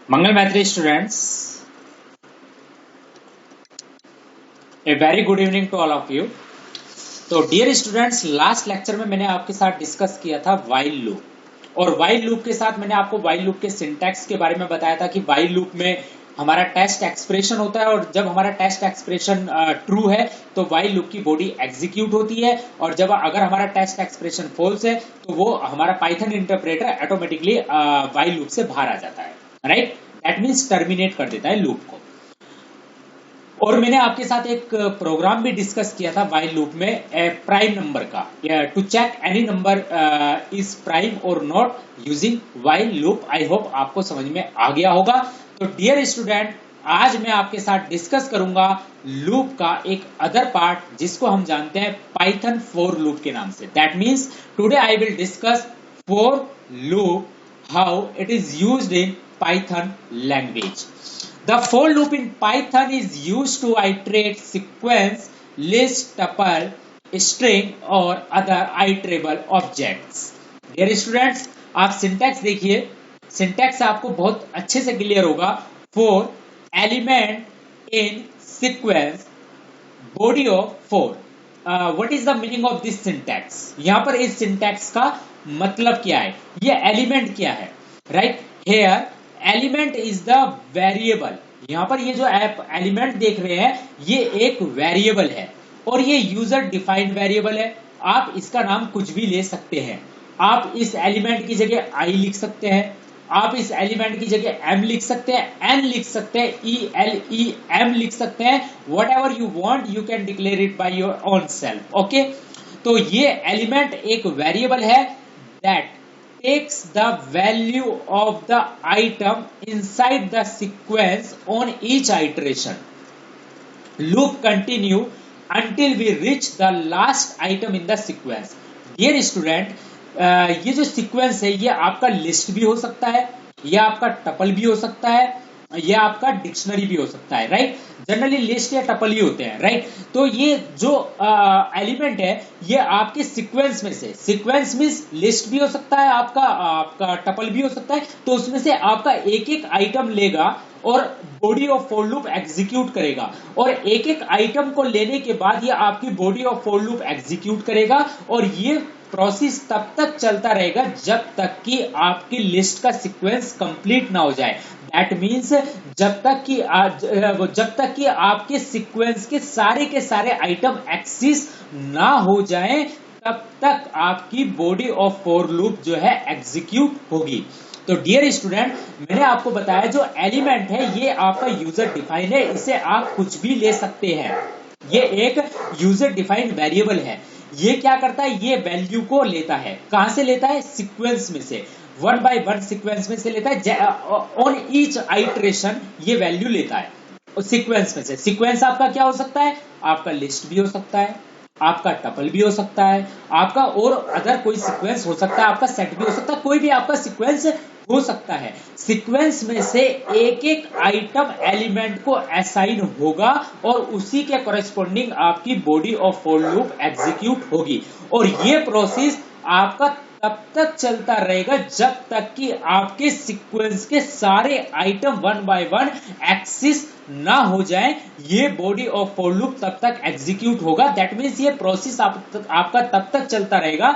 Mangal Maitri students, a very good evening to all of you. तो dear students, last lecture में मैंने आपके साथ डिस्कस किया था वाइल लूप, और वाइल लूप के साथ मैंने आपको वाइल लूप के सिंटैक्स के बारे में बताया था कि वाइल लूप में हमारा टेस्ट एक्सप्रेशन होता है, और जब हमारा टेस्ट एक्सप्रेशन ट्रू है तो वाइल लूप की बॉडी एग्जीक्यूट होती है, और जब अगर हमारा टेस्ट एक्सप्रेशन फॉल्स है तो वो हमारा Python interpreter automatically while loop से बाहर आ जाता है, राइट। दैट मीन्स टर्मिनेट कर देता है लूप को। और मैंने आपके साथ एक प्रोग्राम भी डिस्कस किया था वाइल लूप में प्राइम नंबर का, to check any number is prime और not using while loop. I hope आपको समझ में आ गया होगा। तो डियर स्टूडेंट, आज मैं आपके साथ डिस्कस करूंगा लूप का एक अदर पार्ट जिसको हम जानते हैं पाइथन फॉर लूप के नाम से। That means today I will discuss for loop, how it is used in Python language. The for loop in Python is used to iterate sequence, list, tuple, string or other iterable objects. Dear students, आप syntax देखिए, syntax आपको बहुत अच्छे से clear होगा। For element in sequence, body of for. What is the meaning of this syntax? यहाँ पर इस सिंटैक्स का मतलब क्या है, ये एलिमेंट क्या है, right. Here element is the variable. यहां पर ये जो आप एलिमेंट देख रहे हैं ये एक वेरिएबल है, और ये यूजर डिफाइंड वेरिएबल है। आप इसका नाम कुछ भी ले सकते हैं। आप इस एलिमेंट की जगह आई लिख सकते हैं, आप इस एलिमेंट की जगह एम लिख सकते हैं, एन लिख सकते हैं, ई एल ई एम लिख सकते हैं। What ever you want you can declare it by your own self. Okay, तो ये एलिमेंट एक वेरिएबल है that takes the value of the item inside the sequence on each iteration. Loop continue until we reach the last item in the sequence. Dear student, ये जो sequence है ये आपका list भी हो सकता है, या आपका टपल भी हो सकता है, या आपका डिक्शनरी भी हो सकता है, राइट। जनरली लिस्ट या टपल ही होते हैं, राइट। तो ये जो एलिमेंट है ये आपके सीक्वेंस में से, सीक्वेंस मींस लिस्ट भी हो सकता है, आपका टपल भी हो सकता है, तो उसमें से आपका एक एक आइटम लेगा और body of for loop execute करेगा, और एक एक आइटम को लेने के बाद ये आपकी body of for loop execute करेगा, और ये प्रोसेस तब तक चलता रहेगा जब तक कि आपकी लिस्ट का सीक्वेंस कंप्लीट ना हो जाए। दैट मीन्स जब तक कि आपके सीक्वेंस के सारे आइटम एक्सिस ना हो जाएं, तब तक आपकी बॉडी ऑफ फॉर लूप जो है एग्जीक्यूट होगी। तो डियर स्टूडेंट, मैंने आपको बताया जो एलिमेंट है ये आपका यूजर डिफाइन है, इसे आप कुछ भी ले सकते हैं। ये एक यूजर डिफाइंड वेरिएबल है। ये क्या करता है, ये वैल्यू को लेता है, कहां से लेता है, सीक्वेंस में से, 1 by 1 सीक्वेंस में से लेता है। ऑन ईच आइटरेशन ये वैल्यू लेता है सीक्वेंस में से। सीक्वेंस आपका क्या हो सकता है, आपका लिस्ट भी हो सकता है, आपका टपल भी हो सकता है, आपका और अदर कोई सीक्वेंस हो सकता है, आपका सेट भी हो सकता है, कोई भी आपका सीक्वेंस हो सकता है। सीक्वेंस में से एक एक आइटम एलिमेंट को असाइन होगा और उसी के कॉरेस्पॉन्डिंग आपकी body of for loop execute होगी, और ये प्रोसेस आपका तब तक चलता रहेगा जब तक कि आपके सीक्वेंस के सारे आइटम 1 by 1 एक्सिस ना हो जाए। ये बॉडी ऑफ फॉर लूप तब तक एग्जीक्यूट होगा। दैट मीन्स ये प्रोसेस आपका तब तक चलता रहेगा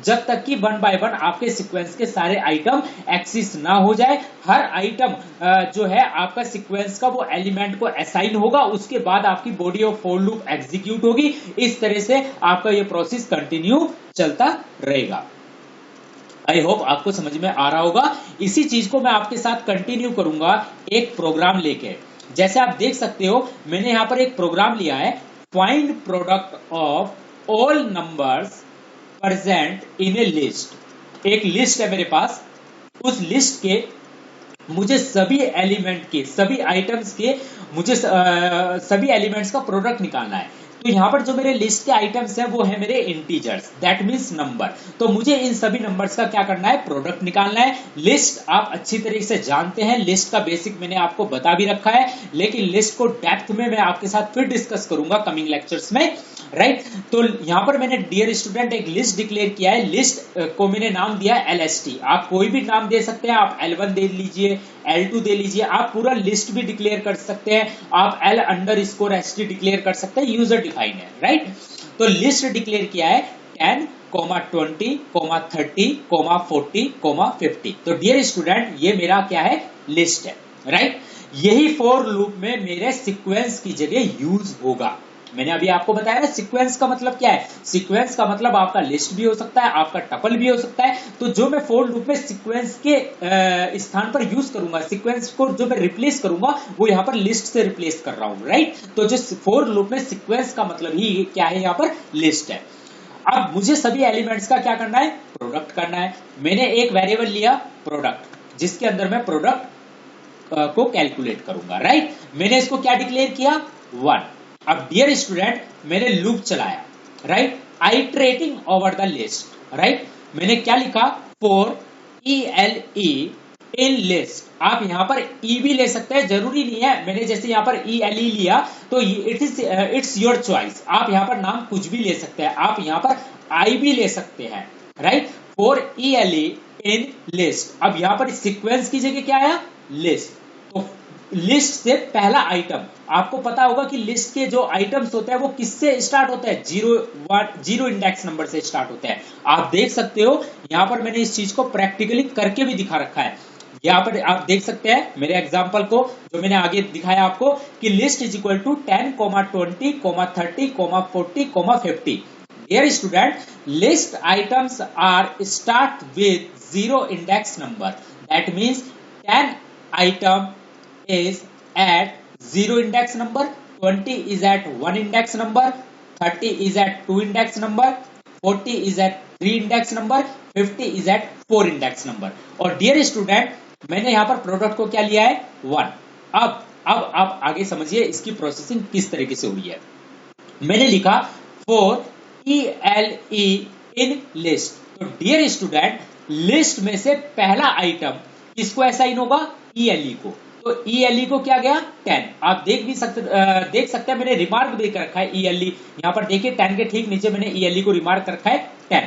जब तक कि 1 by 1 आपके सीक्वेंस के सारे आइटम एक्सिस ना हो जाए। हर आइटम जो है आपका सीक्वेंस का वो एलिमेंट को असाइन होगा, उसके बाद आपकी body of for loop execute होगी। इस तरह से आपका ये प्रोसेस कंटिन्यू चलता रहेगा। आई होप आपको समझ में आ रहा होगा। इसी चीज को मैं आपके साथ कंटिन्यू करूंगा एक प्रोग्राम लेके। जैसे आप देख सकते हो मैंने यहां पर एक प्रोग्राम लिया है, find product of all numbers present in A list. एक लिस्ट है मेरे पास, उस लिस्ट के मुझे सभी एलिमेंट के, सभी आइटम्स के, मुझे सभी एलिमेंट्स का प्रोडक्ट निकालना है। तो यहाँ पर जो मेरे लिस्ट के आइटम्स हैं वो है मेरे इंटीजर्स, दैट मींस नंबर। तो मुझे इन सभी नंबर्स का क्या करना है, प्रोडक्ट निकालना है। लिस्ट आप अच्छी तरीके से जानते हैं, लिस्ट का बेसिक मैंने आपको बता भी रखा है, लेकिन लिस्ट को डेप्थ में मैं आपके साथ फिर डिस्कस करूंगा कमिंग लेक्चर्स में, राइट। तो यहाँ पर मैंने डियर स्टूडेंट एक लिस्ट डिक्लेयर किया है, लिस्ट को मैंने नाम दिया है LST। आप कोई भी नाम दे सकते हैं, आप L1 दे लीजिए, L2 दे लीजिए, आप पूरा लिस्ट भी डिक्लेयर कर सकते हैं, आप L_ST डिक्लेयर कर सकते हैं, यूजर डिफाइन है, राइट। तो लिस्ट डिक्लेयर किया है 10, 20, 30, 40, 50। तो डियर स्टूडेंट ये मेरा क्या है, लिस्ट है, राइट। यही फॉर लूप में मेरे सीक्वेंस की जगह यूज होगा। मैंने अभी आपको बताया ना सीक्वेंस का मतलब क्या है, सीक्वेंस का मतलब आपका लिस्ट भी हो सकता है, आपका टपल भी हो सकता है। तो जो मैं फॉर लूप में सीक्वेंस के स्थान पर यूज करूंगा, सीक्वेंस को जो मैं रिप्लेस करूंगा वो यहाँ पर लिस्ट से रिप्लेस कर रहा हूं, राइट। तो जो फॉर लूप में सीक्वेंस का मतलब ही क्या है, यहाँ पर लिस्ट है। अब मुझे सभी एलिमेंट्स का क्या करना है, प्रोडक्ट करना है। मैंने एक वेरिएबल लिया प्रोडक्ट, जिसके अंदर मैं प्रोडक्ट को कैलकुलेट करूंगा, राइट। मैंने इसको क्या डिक्लेयर किया, 1। अब डियर स्टूडेंट मैंने लूप चलाया, right, iterating over the list, right. मैंने क्या लिखा, फॉर ELE इन लिस्ट। आप यहां पर ई भी ले सकते हैं, जरूरी नहीं है। मैंने जैसे यहां पर ELE लिया तो इट्स योर चॉइस, आप यहां पर नाम कुछ भी ले सकते हैं, आप यहां पर आई भी ले सकते हैं, right. For ELE in list. अब यहां पर सीक्वेंस की जगह क्या आया, लिस्ट। तो लिस्ट से पहला आइटम, आपको पता होगा कि लिस्ट के जो आइटम्स होते हैं वो किससे स्टार्ट होते हैं, 0 इंडेक्स नंबर से स्टार्ट होते हैं। आप देख सकते हो यहां पर मैंने इस चीज को प्रैक्टिकली करके भी दिखा रखा है। यहाँ पर आप देख सकते हैं मेरे एग्जांपल को, जो मैंने आगे दिखाया आपको कि list is equal to 10, 20, 30, 40, 50। Dear student, list items are start with 0 index number. That means 10 item is at 0 index number, 20 is at 1 index number, 30 is at 2 index number, 40 is at 3 index number, 50 is at 4 index number। और dear student मैंने यहां पर product को क्या लिया है, 1। अब आप आगे समझिए इसकी प्रोसेसिंग किस तरीके से हुई है। मैंने लिखा फॉर ELE इन लिस्ट। तो डियर स्टूडेंट लिस्ट में से पहला आइटम किसको असाइन होगा, ELE को। तो ELE को क्या गया, 10। आप देख सकते हैं मैंने रिमार्क भी कर रखा है ELE, यहां पर देखिए 10 के ठीक नीचे मैंने ELE को रिमार्क कर रखा है 10।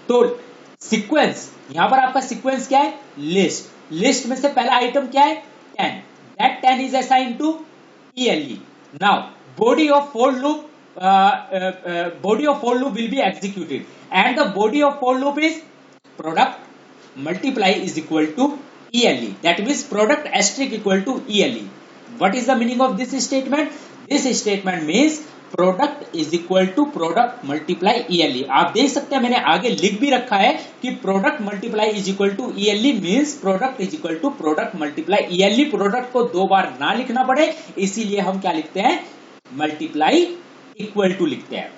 तो सीक्वेंस, यहां पर आपका सीक्वेंस क्या है, लिस्ट। लिस्ट में से पहला आइटम क्या है, 10। That 10 is assign to ELE। Now body of for loop will be executed and the body of for loop is product multiply is equal to ELE, that means product asterisk equal to ELE। what is the meaning of this statement, this statement means product is equal to product multiply ELE। आप देख सकते हैं मैंने आगे लिख भी रखा है कि product multiply is equal to ELE means product is equal to product multiply ELE। Product को 2 बार ना लिखना पड़े इसीलिए हम क्या लिखते हैं, मल्टीप्लाई इक्वल टू लिखते हैं।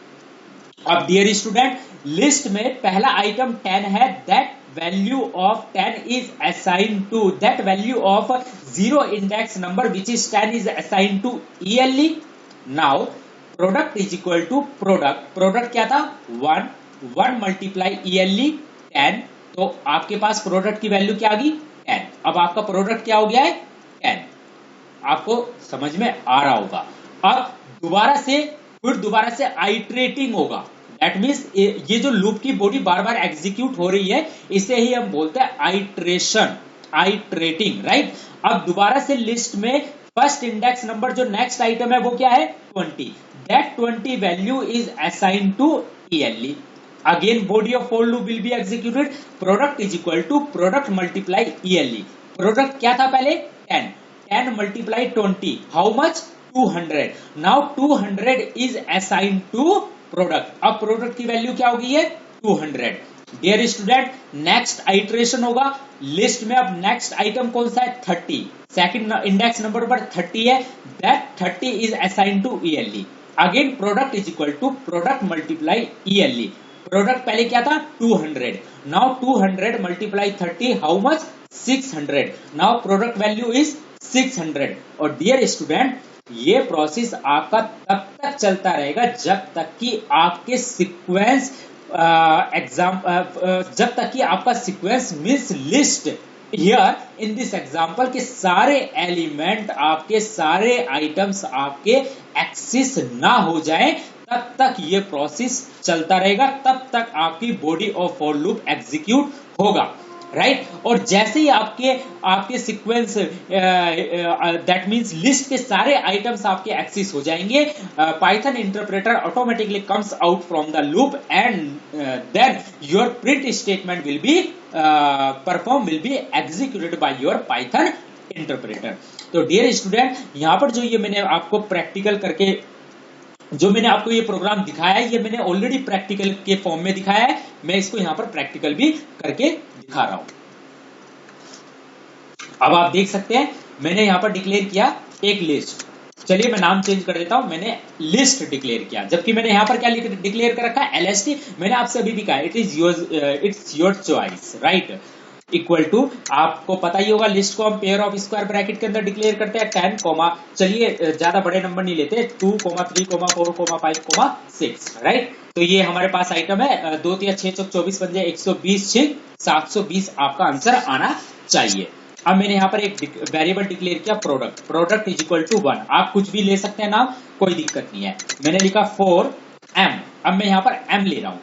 अब डियर स्टूडेंट लिस्ट में पहला आइटम 10 है, that value of 10 is assign to, that value of 0 index number which is 10 is assign to ELE। Now product is equal to product क्या था, 1 मल्टीप्लाई ELE 10। तो आपके पास प्रोडक्ट की वैल्यू क्या आ गई, 10। अब आपका प्रोडक्ट क्या हो गया है, 10। आपको समझ में आ रहा होगा। अब दोबारा से आइटरेटिंग होगा, दैट मींस ये जो लूप की बॉडी बार बार एग्जीक्यूट हो रही है इसे ही हम बोलते हैं आइटरेशन, आइटरेटिंग, राइट। अब दोबारा से लिस्ट में फर्स्ट इंडेक्स नंबर जो नेक्स्ट आइटम है वो क्या है, 20। That 20 value is assigned to ELE। Again body of for loop will be executed, product is equal to product multiply ELE। product क्या था पहले, 10 multiply 20, how much, 200। now 200 is assigned to product। अब product की value क्या हो गई है, 200। Dear student next iteration होगा लिस्ट में। अब नेक्स्ट आइटम कौन सा है, 30। सेकंड इंडेक्स नंबर पर 30 है, that 30 is assign to ELE। Again product is equal to product multiply ELE। Product पहले क्या था, 200। Now 200 multiply 30, how much, 600। Now product value is 600। और डियर स्टूडेंट ये प्रोसेस आपका तब तक चलता रहेगा जब तक कि आपके सीक्वेंस जब तक कि आपका sequence means list here in this example के सारे एलिमेंट आपके सारे आइटम्स आपके एक्सिस ना हो जाए, तब तक ये प्रोसेस चलता रहेगा, तब तक आपकी body of for loop execute होगा, राइट और जैसे ही आपके आपके सीक्वेंस दैट मींस लिस्ट के सारे आइटम्स आपके एक्सेस हो जाएंगे, Python interpreter automatically comes out from the loop and then your print statement will be perform will be executed by your Python interpreter. तो डियर स्टूडेंट, यहां पर जो ये मैंने आपको प्रैक्टिकल करके जो मैंने आपको ये प्रोग्राम दिखाया है, ये मैंने ऑलरेडी प्रैक्टिकल के फॉर्म में दिखाया है, मैं इसको यहां पर प्रैक्टिकल भी करके दिखा रहा हूं। अब आप देख सकते हैं मैंने यहां पर डिक्लेयर किया एक लिस्ट, चलिए मैं नाम चेंज कर देता हूं, मैंने लिस्ट डिक्लेयर किया, जबकि मैंने यहां पर क्या डिक्लेयर कर रखा है, LST। मैंने आपसे अभी भी कहा it's your choice, right, equal to, आपको पता ही होगा लिस्ट को हम पेयर ऑफ स्क्वायर ब्रैकेट के अंदर डिक्लेयर करते हैं 10, चलिए ज्यादा बड़े नंबर नहीं लेते, 2, 3, 4, 5, 6, राइट। तो ये हमारे पास आइटम है 2, 3, 6, 24 बन जाए 120, 720 आपका आंसर आना चाहिए। अब मैंने यहाँ पर एक वेरिएबल डिक्लेयर किया प्रोडक्ट इज इक्वल टू 1, आप कुछ भी ले सकते हैं नाम, कोई दिक्कत नहीं है। मैंने लिखा 4M, अब मैं यहाँ पर M ले रहा हूं,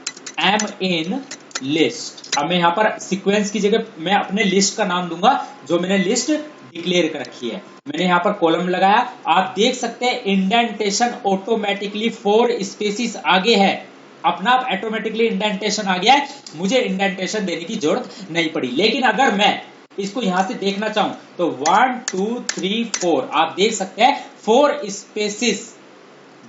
M इन लिस्ट। अब मैं यहाँ पर सीक्वेंस की जगह मैं अपने लिस्ट का नाम दूंगा जो मैंने लिस्ट डिक्लेयर कर रखी है। मैंने यहाँ पर कॉलम लगाया, आप देख सकते हैं इंडेंटेशन ऑटोमेटिकली 4 स्पेसिस आगे है, अपना आप ऑटोमेटिकली इंडेंटेशन आ गया है, मुझे इंडेंटेशन देने की जरूरत नहीं पड़ी। लेकिन अगर मैं इसको यहां से देखना चाहूं तो 1, 2, 3, 4 आप देख सकते हैं 4 स्पेसिस,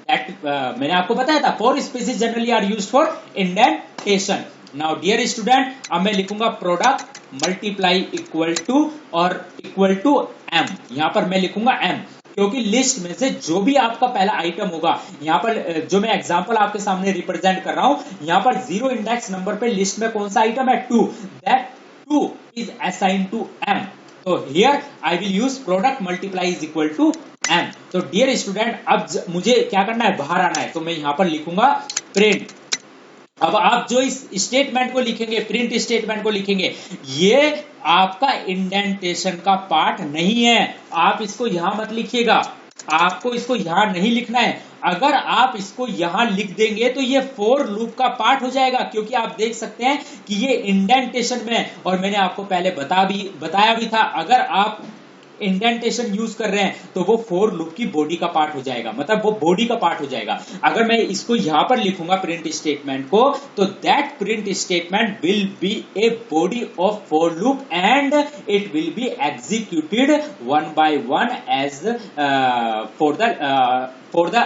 मैंने आपको बताया था 4 spaces generally are used for indentation. Now dear student, अब मैं लिखूंगा प्रोडक्ट मल्टीप्लाई इक्वल टू और इक्वल टू M, यहां पर मैं लिखूंगा M क्योंकि लिस्ट में से जो भी आपका पहला आइटम होगा, यहाँ पर जो मैं एग्जांपल आपके सामने रिप्रेजेंट कर रहा हूं, यहाँ पर 0 इंडेक्स नंबर पे लिस्ट में कौन सा आइटम है 2, that 2 is assigned to M, so here I will use product multiply is equal to M। तो डियर स्टूडेंट, अब मुझे क्या करना है, बाहर आना है, तो मैं यहां पर लिखूंगा प्रिंट। अब आप जो इस स्टेटमेंट को लिखेंगे, प्रिंट स्टेटमेंट को लिखेंगे, ये आपका इंडेंटेशन का पार्ट नहीं है, आप इसको यहां मत लिखिएगा, आपको इसको यहां नहीं लिखना है। अगर आप इसको यहां लिख देंगे तो ये फॉर लूप का पार्ट हो जाएगा, क्योंकि आप देख सकते हैं कि ये इंडेंटेशन में, और मैंने आपको पहले बताया भी था, अगर आप इंडेंटेशन यूज कर रहे हैं तो वो फॉर लूप की बॉडी का पार्ट हो जाएगा, मतलब वो बॉडी का पार्ट हो जाएगा। अगर मैं इसको यहां पर लिखूंगा प्रिंट स्टेटमेंट को, तो that print statement will be a body of for loop and it will be executed 1 by 1 as for the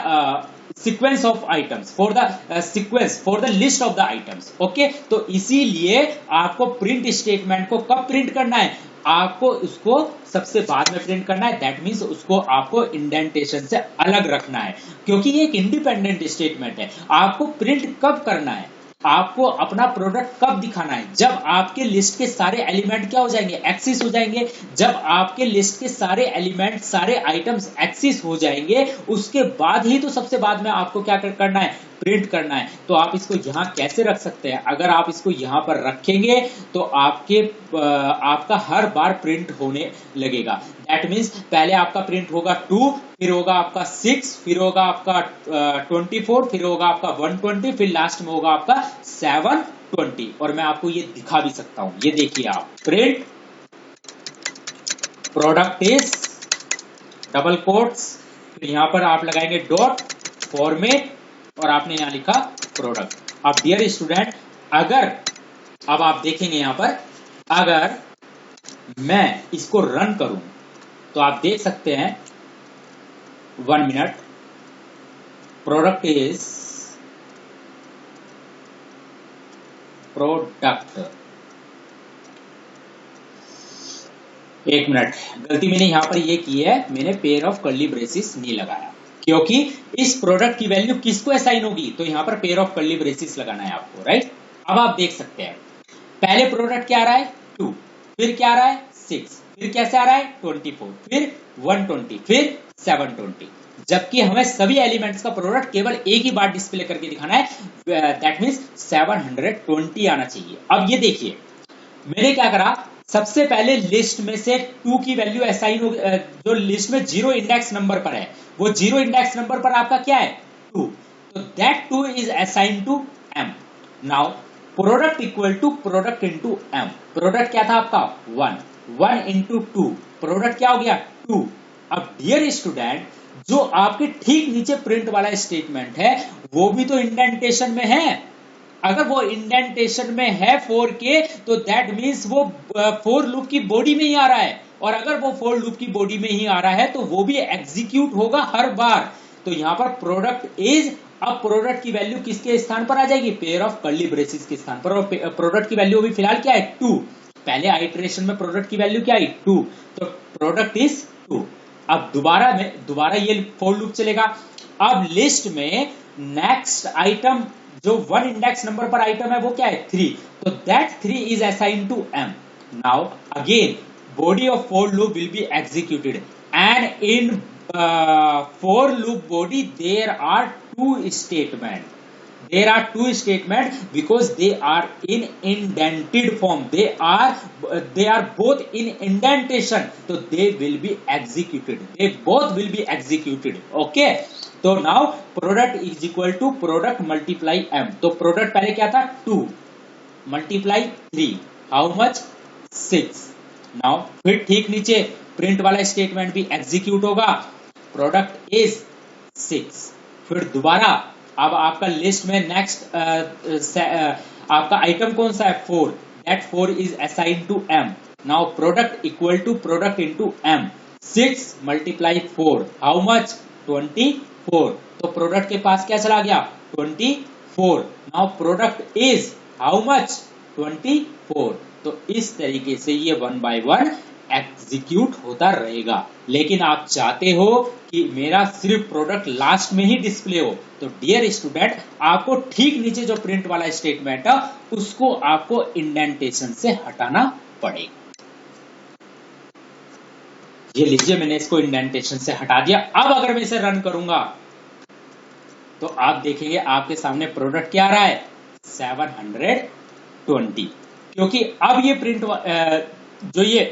sequence of items, for the sequence for the list of the items. Okay, तो इसीलिए आपको print statement को कब print करना है, आपको उसको सबसे बाद में प्रिंट करना है, दैट मींस उसको आपको इंडेंटेशन से अलग रखना है, क्योंकि ये एक इंडिपेंडेंट स्टेटमेंट है। आपको प्रिंट कब करना है, आपको अपना प्रोडक्ट कब दिखाना है, जब आपके लिस्ट के सारे एलिमेंट क्या हो जाएंगे, एक्सिस हो जाएंगे। जब आपके लिस्ट के सारे एलिमेंट, सारे आइटम्स एक्सिस हो जाएंगे, उसके बाद ही तो सबसे बाद में आपको क्या करना है, प्रिंट करना है। तो आप इसको यहां कैसे रख सकते हैं, अगर आप इसको यहां पर रखेंगे तो आपका हर बार प्रिंट होने लगेगा। दैट मींस पहले आपका प्रिंट होगा 2, फिर होगा आपका 6, फिर होगा आपका 24, फिर होगा आपका 120, फिर लास्ट में होगा आपका 720। और मैं आपको ये दिखा भी सकता हूं, ये देखिए आप, print product is double quotes, फिर यहां पर आप लगाएंगे डॉट फॉर्मेट और आपने यहां लिखा प्रोडक्ट। अब डियर स्टूडेंट, अगर अब आप देखेंगे यहां पर, अगर मैं इसको रन करूं तो आप देख सकते हैं 1 minute, product is product, 1 minute, गलती मैंने यहां पर ये की है, मैंने पेयर ऑफ कर्ली ब्रेसिस नहीं लगाया, क्योंकि इस प्रोडक्ट की वैल्यू किसको असाइन होगी, तो यहां पर पेयर ऑफ कर्ली ब्रेसिस लगाना है आपको, राइट। अब आप देख सकते हैं पहले प्रोडक्ट क्या आ रहा है 2, फिर क्या आ रहा है 6, फिर कैसे आ रहा है 24, फिर 120, फिर 720। जबकि हमें सभी एलिमेंट्स का प्रोडक्ट केवल एक ही बार डिस्प्ले करके दिखाना है, दैट मींस 720 आना चाहिए। अब ये देखिए मैंने क्या करा, सबसे पहले लिस्ट में से 2 की वैल्यू असाइन हो, जो लिस्ट में 0 इंडेक्स नंबर पर है वो 0 इंडेक्स नंबर पर आपका क्या है 2, तो that 2 is assign to m। Now product equal to product into m, product क्या था आपका 1 इंटू 2, प्रोडक्ट क्या हो गया 2। अब डियर स्टूडेंट जो आपके ठीक नीचे प्रिंट वाला स्टेटमेंट है वो भी तो इंडेंटेशन में है, अगर वो इंडेंटेशन में है 4 के तो दैट मींस वो फोर लूप की बॉडी में ही आ रहा है, और अगर वो फोर लूप की बॉडी में ही आ रहा है तो वो भी एग्जीक्यूट होगा हर बार। तो यहां पर प्रोडक्ट इज, अब प्रोडक्ट की वैल्यू किसके स्थान पर आ जाएगी, पेयर ऑफ कर्ली ब्रेसेस के स्थान पर, और प्रोडक्ट की वैल्यू अभी फिलहाल क्या है 2, पहले आइटरेशन में प्रोडक्ट की वैल्यू क्या है 2, तो प्रोडक्ट इज 2। अब दोबारा ये फोर लूप चलेगा। अब लिस्ट में नेक्स्ट आइटम जो 1 इंडेक्स नंबर पर आइटम है वो क्या है 3, तो that 3 is assign to m। Now again body of for loop will be executed and in for loop body there are 2 statement, there are 2 statement because they are in indented form, they are both in indentation, so they will be executed, they both will be executed, okay। तो now product is equal to product multiply m, तो product पहले क्या था 2 multiply 3, how much 6। now फिर ठीक नीचे print वाला statement भी एग्जीक्यूट होगा, प्रोडक्ट इज 6। फिर दोबारा अब आपका लिस्ट में नेक्स्ट आपका आइटम कौन सा है 4, that 4 is assign to m। Now product equal to product into m, 6 multiply 4 how much 24, तो प्रोडक्ट के पास क्या चला गया 24। Now product is how much 24, तो इस तरीके से ये 1 बाय 1 एग्जीक्यूट होता रहेगा। लेकिन आप चाहते हो कि मेरा सिर्फ प्रोडक्ट लास्ट में ही डिस्प्ले हो, तो डियर स्टूडेंट आपको ठीक नीचे जो प्रिंट वाला स्टेटमेंट है उसको आपको इंडेंटेशन से हटाना पड़ेगा। ये लीजिए मैंने इसको इंडेंटेशन से हटा दिया। अब अगर मैं इसे रन करूंगा तो आप देखेंगे आपके सामने प्रोडक्ट क्या आ रहा है 720, क्योंकि अब ये प्रिंट जो ये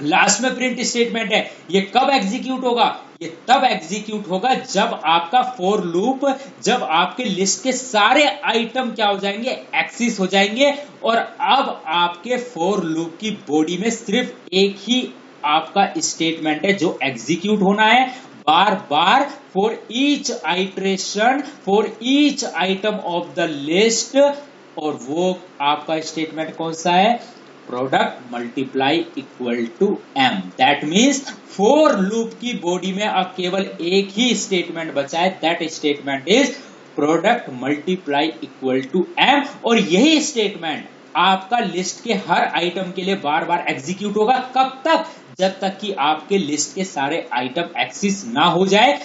लास्ट में प्रिंट स्टेटमेंट है ये कब एग्जीक्यूट होगा, ये तब एग्जीक्यूट होगा जब आपका फोर लूप, जब आपके लिस्ट के सारे आइटम क्या हो जाएंगे एक्सिस हो जाएंगे, और अब आपके फोर लूप की बॉडी में सिर्फ एक ही आपका स्टेटमेंट है जो एग्जीक्यूट होना है बार बार for each iteration, for each item of the list, और वो आपका स्टेटमेंट कौन सा है product multiply equal to m। That means for loop की बॉडी में अब केवल एक ही स्टेटमेंट बचा है, that statement is product multiply equal to m, और यही स्टेटमेंट आपका लिस्ट के हर आइटम के लिए बार बार एग्जीक्यूट होगा। कब तक, जब तक कि आपके लिस्ट के सारे आइटम एक्सिस ना हो जाए,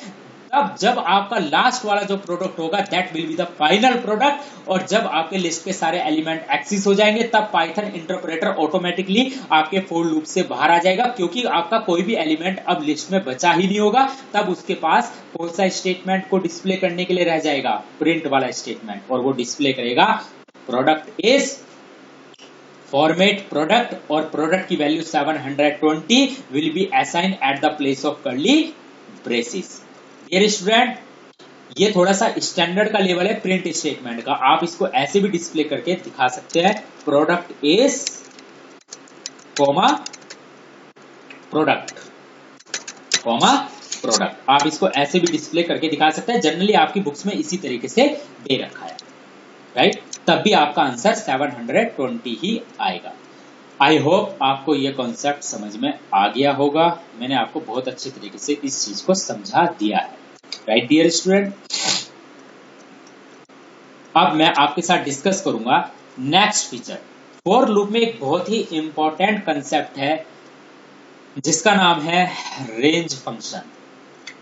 तब जब आपका लास्ट वाला जो प्रोडक्ट होगा that will be the final product, और जब आपके लिस्ट के सारे एलिमेंट एक्सिस हो जाएंगे तब पाइथन इंटरप्रेटर ऑटोमेटिकली आपके फोर लूप से बाहर आ जाएगा, क्योंकि आपका कोई भी एलिमेंट अब लिस्ट में बचा ही नहीं होगा। तब उसके पास कौन सा स्टेटमेंट को डिस्प्ले करने के लिए रह जाएगा प्रिंट वाला स्टेटमेंट, और वो डिस्प्ले करेगा प्रोडक्ट इज फॉर्मेट प्रोडक्ट, और प्रोडक्ट की value 720 will be assign at the place of curly braces. Dear student ये थोड़ा सा स्टैंडर्ड का लेवल है प्रिंट स्टेटमेंट का, आप इसको ऐसे भी डिस्प्ले करके दिखा सकते हैं product is comma product comma product, आप इसको ऐसे भी डिस्प्ले करके दिखा सकते हैं। जनरली आपकी बुक्स में इसी तरीके से दे रखा है, राइट, तब भी आपका आंसर 720 ही आएगा। आई होप आपको यह कॉन्सेप्ट समझ में आ गया होगा, मैंने आपको बहुत अच्छे तरीके से इस चीज को समझा दिया है, राइट डियर स्टूडेंट। अब मैं आपके साथ डिस्कस करूंगा नेक्स्ट फीचर। फॉर लूप में एक बहुत ही इंपॉर्टेंट कंसेप्ट है जिसका नाम है रेंज फंक्शन।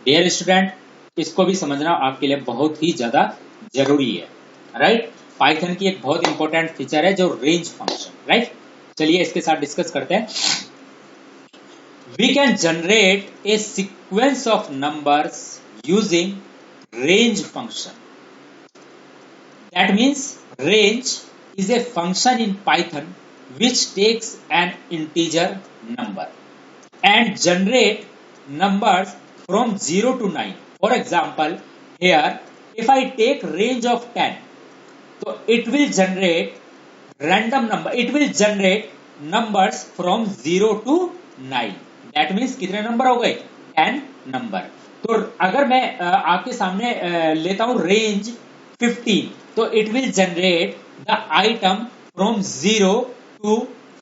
डियर स्टूडेंट इसको भी समझना आपके लिए बहुत ही ज्यादा जरूरी है, राइट। पाइथन की एक बहुत इंपॉर्टेंट फीचर है जो रेंज फंक्शन, राइट। चलिए इसके साथ डिस्कस करते हैं। We can generate a sequence of numbers using range function. That means range is a function in Python which takes an integer number and generate numbers from 0 to 9. For example, here if I take range of 10, so it will generate random number, it will generate numbers from 0 to 9. That means कितने number हो गए? 10 number. तो अगर मैं आपके सामने लेता हूं रेंज 15, तो it will generate the item from 0 to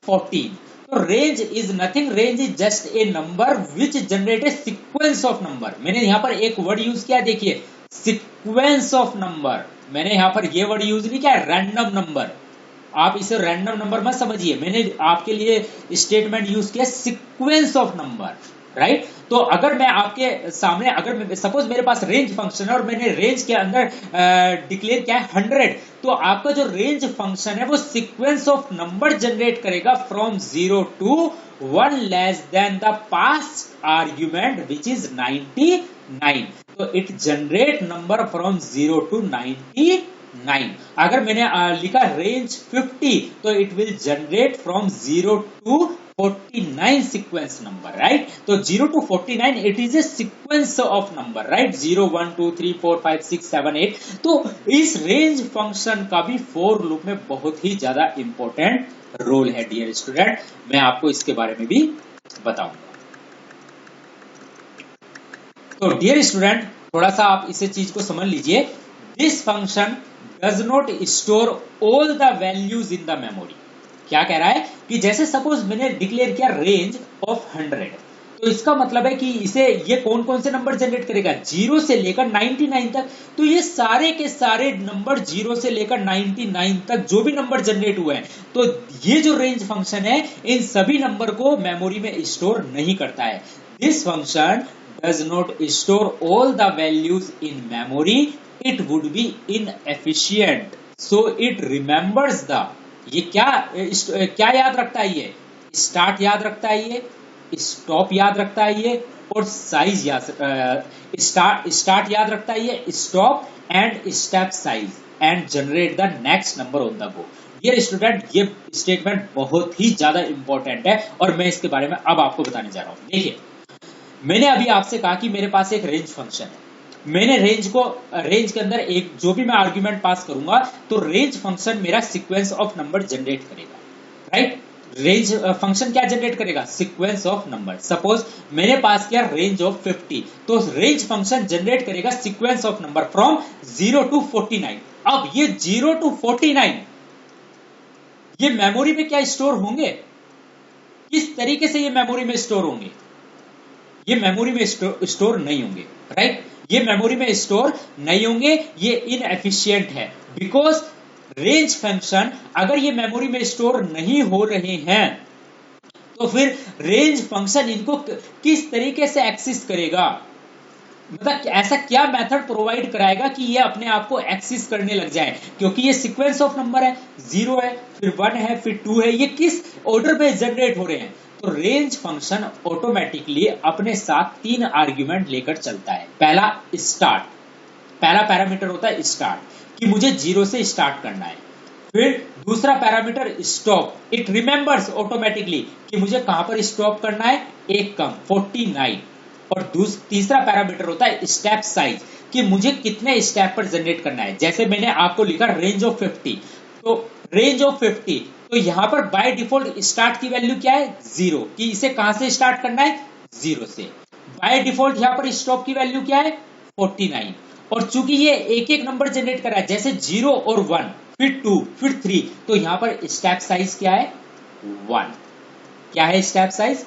14. तो range is nothing, range is just a number which generate a sequence of number. मैंने यहां पर एक वर्ड यूज किया, देखिए सीक्वेंस ऑफ नंबर. मैंने यहां पर ये वर्ड यूज नहीं किया रैंडम नंबर. आप इसे रैंडम नंबर मत समझिए, मैंने आपके लिए स्टेटमेंट यूज किया सीक्वेंस ऑफ नंबर, राइट. तो अगर मैं आपके सामने, अगर सपोज मेरे पास रेंज फंक्शन है और मैंने रेंज के अंदर डिक्लेयर किया है 100, तो आपका जो रेंज फंक्शन है वो सीक्वेंस ऑफ नंबर जनरेट करेगा from 0 to 1 less than the past argument which is 99. तो it generate number from 0 to 99. अगर मैंने लिखा रेंज 50, तो it will generate from 0 to 49 sequence number, right. तो 0 to 49 it is a sequence of number, right. 0 1 2 3 4 5 6 7 8. तो इस range function का भी फॉर लूप में बहुत ही ज्यादा इंपॉर्टेंट रोल है डियर स्टूडेंट. मैं आपको इसके बारे में भी बताऊंगा. तो डियर स्टूडेंट, थोड़ा सा आप इसे चीज को समझ लीजिए. This function does not store all the values in the memory. क्या कह रहा है कि जैसे सपोज मैंने डिक्लेयर किया रेंज ऑफ 100, तो इसका मतलब है कि इसे ये कौन कौन से नंबर जनरेट करेगा 0 से लेकर 99 तक. तो ये सारे के सारे नंबर 0 से लेकर 99 तक जो भी नंबर जनरेट हुए हैं, तो ये जो रेंज फंक्शन है इन सभी नंबर को मेमोरी में स्टोर नहीं करता है. This function does not store all the values in memory, it would be inefficient, so it remembers the. ये क्या याद रखता है? ये स्टार्ट याद रखता है, ये स्टॉप याद रखता है, ये और साइज याद, स्टार्ट याद रखता है, ये stop and step size and generate the next number on the go. Dear student, ये स्टेटमेंट बहुत ही ज्यादा इंपॉर्टेंट है और मैं इसके बारे में अब आपको बताने जा रहा हूं. देखिए, मैंने अभी आपसे कहा कि मेरे पास एक रेंज फंक्शन है. मैंने रेंज के अंदर एक जो भी मैं आर्ग्यूमेंट पास करूंगा, तो रेंज फंक्शन मेरा सीक्वेंस ऑफ नंबर जनरेट करेगा, राइट. रेंज फंक्शन क्या जनरेट करेगा? Sequence of number. सपोज मैंने पास किया रेंज ऑफ 50, तो रेंज फंक्शन जनरेट करेगा sequence of number from 0 to 49. अब ये 0 to 49 ये मेमोरी में क्या स्टोर होंगे? किस तरीके से ये मेमोरी में स्टोर होंगे? ये मेमोरी में स्टोर नहीं होंगे, राइट. ये मेमोरी में स्टोर नहीं होंगे, ये इनएफिशिएंट है. बिकॉज रेंज फंक्शन अगर ये मेमोरी में स्टोर नहीं हो रहे हैं, तो फिर रेंज फंक्शन इनको किस तरीके से एक्सेस करेगा? मतलब ऐसा क्या मेथड प्रोवाइड कराएगा कि ये अपने आप को एक्सेस करने लग जाए? क्योंकि ये सीक्वेंस ऑफ नंबर है, 0 है, फिर 1 है, फिर 2 है, ये किस ऑर्डर में जनरेट हो रहे हैं? तो रेंज फंक्शन ऑटोमेटिकली अपने साथ 3 आर्ग्यूमेंट लेकर चलता है. पहला स्टार्ट, पहला पैरामीटर होता है स्टार्ट, कि मुझे 0 से स्टार्ट करना है. फिर दूसरा parameter stop, it remembers automatically कि मुझे कहां पर स्टॉप करना है, एक कम 49. और तीसरा पैरामीटर होता है स्टेप साइज, कि मुझे कितने स्टेप पर जनरेट करना है. जैसे मैंने आपको लिखा रेंज ऑफ 50, तो रेंज ऑफ 50, तो यहां पर बाय डिफॉल्ट स्टार्ट की वैल्यू क्या है? 0, कि इसे कहां से स्टार्ट करना है? 0 से. बाय डिफॉल्ट यहां पर स्टॉप की वैल्यू क्या है? 49. और चूंकि ये एक एक नंबर जनरेट कर रहा है, जैसे 0 और 1, फिर 2, फिर 3, तो यहां पर स्टेप साइज क्या है? 1. क्या है स्टेप साइज?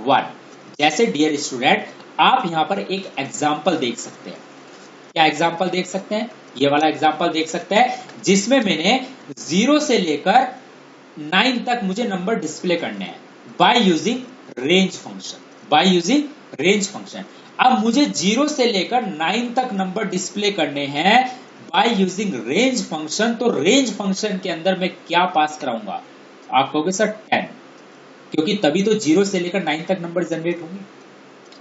1. जैसे डियर स्टूडेंट, आप यहां पर एक एग्जाम्पल देख सकते हैं. क्या एग्जाम्पल देख सकते हैं? ये वाला एग्जाम्पल देख सकते हैं, जिसमें मैंने 0 से लेकर 9 तक मुझे नंबर डिस्प्ले करने हैं by using range function. By using range function. अब मुझे 0 से लेकर 9 तक नंबर डिस्प्ले करने हैं बाय यूजिंग रेंज फंक्शन. तो रेंज फंक्शन के अंदर मैं क्या पास कराऊंगा? आप कहोगे सर 10, क्योंकि तभी तो 0 से लेकर 9 तक नंबर जनरेट होंगे.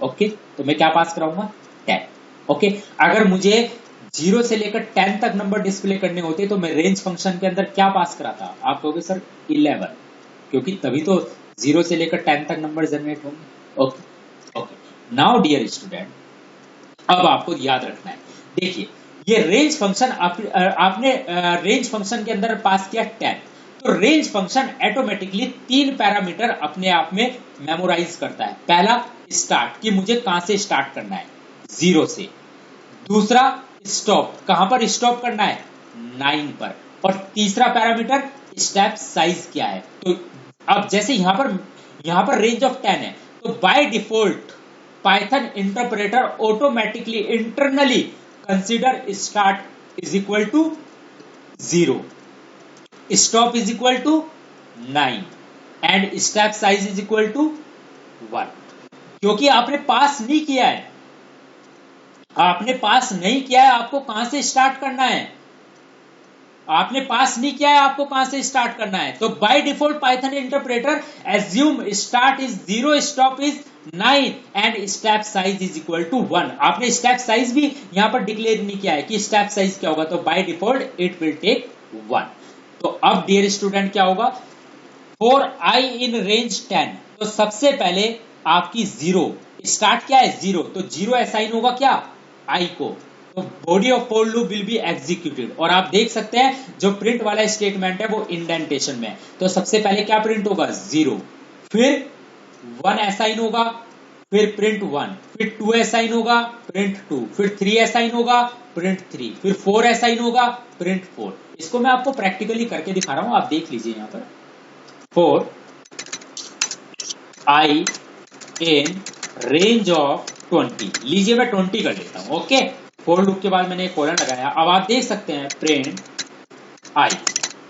ओके, तो मैं क्या पास कराऊंगा? 10. ओके, अगर मुझे 0 से लेकर 10 तक नंबर डिस्प्ले करने होते तो मैं रेंज फंक्शन के अंदर क्या पास कराता? आप कहोगे सर 11, क्योंकि तभी तो 0 से लेकर 10 तक नंबर जनरेट होंगे। Okay okay, now dear student, अब आपको याद रखना है, देखिए ये रेंज फंक्शन आपने रेंज फंक्शन के अंदर पास किया 10, तो रेंज फंक्शन ऑटोमेटिकली 3 पैरामीटर अपने आप में मेमोराइज करता है। पहला स्टार्ट, कि मुझे कहां से स्टार्ट करना है, 0 से। दूसरा स्टॉप, कहां पर स्टॉप करना है, 9 पर। और तीसरा पैरामीटर स्टेप साइज क्या है। तो अब जैसे यहां पर रेंज ऑफ 10 है, तो by default Python interpreter automatically internally consider start is equal to 0, stop is equal to 9 and step size is equal to 1। क्योंकि आपने पास नहीं किया है, आपने पास नहीं किया है, आपको कहां से स्टार्ट करना है, आपने पास नहीं किया है, आपको कहां से स्टार्ट करना है। तो by default Python interpreter assume start is 0, stop is 9 and step size is equal to 1। आपने स्टेप साइज भी यहां पर डिक्लेयर नहीं किया है कि स्टेप साइज क्या होगा, तो by default it will take 1। तो अब डियर स्टूडेंट क्या होगा, फॉर आई इन रेंज 10, तो सबसे पहले आपकी 0 स्टार्ट क्या है, 0, तो 0 असाइन होगा क्या, आई को। तो body of for loop will be executed. और आप देख सकते हैं जो प्रिंट वाला स्टेटमेंट है वो इंडेंटेशन में, तो सबसे पहले क्या प्रिंट होगा, 0, फिर 1 असाइन होगा, फिर प्रिंट 1, फिर 2 असाइन होगा, प्रिंट 2, फिर 3 असाइन होगा, प्रिंट 3, फिर 4 असाइन होगा, प्रिंट 4। इसको मैं आपको प्रैक्टिकली करके दिखा रहा हूं, आप देख लीजिए यहां पर। For I in range of 20, लीजिए मैं 20 कर लेता हूं। ओके, फॉर लूप के बाद मैंने एक कोलन लगाया। अब आप देख सकते हैं प्रिंट आई।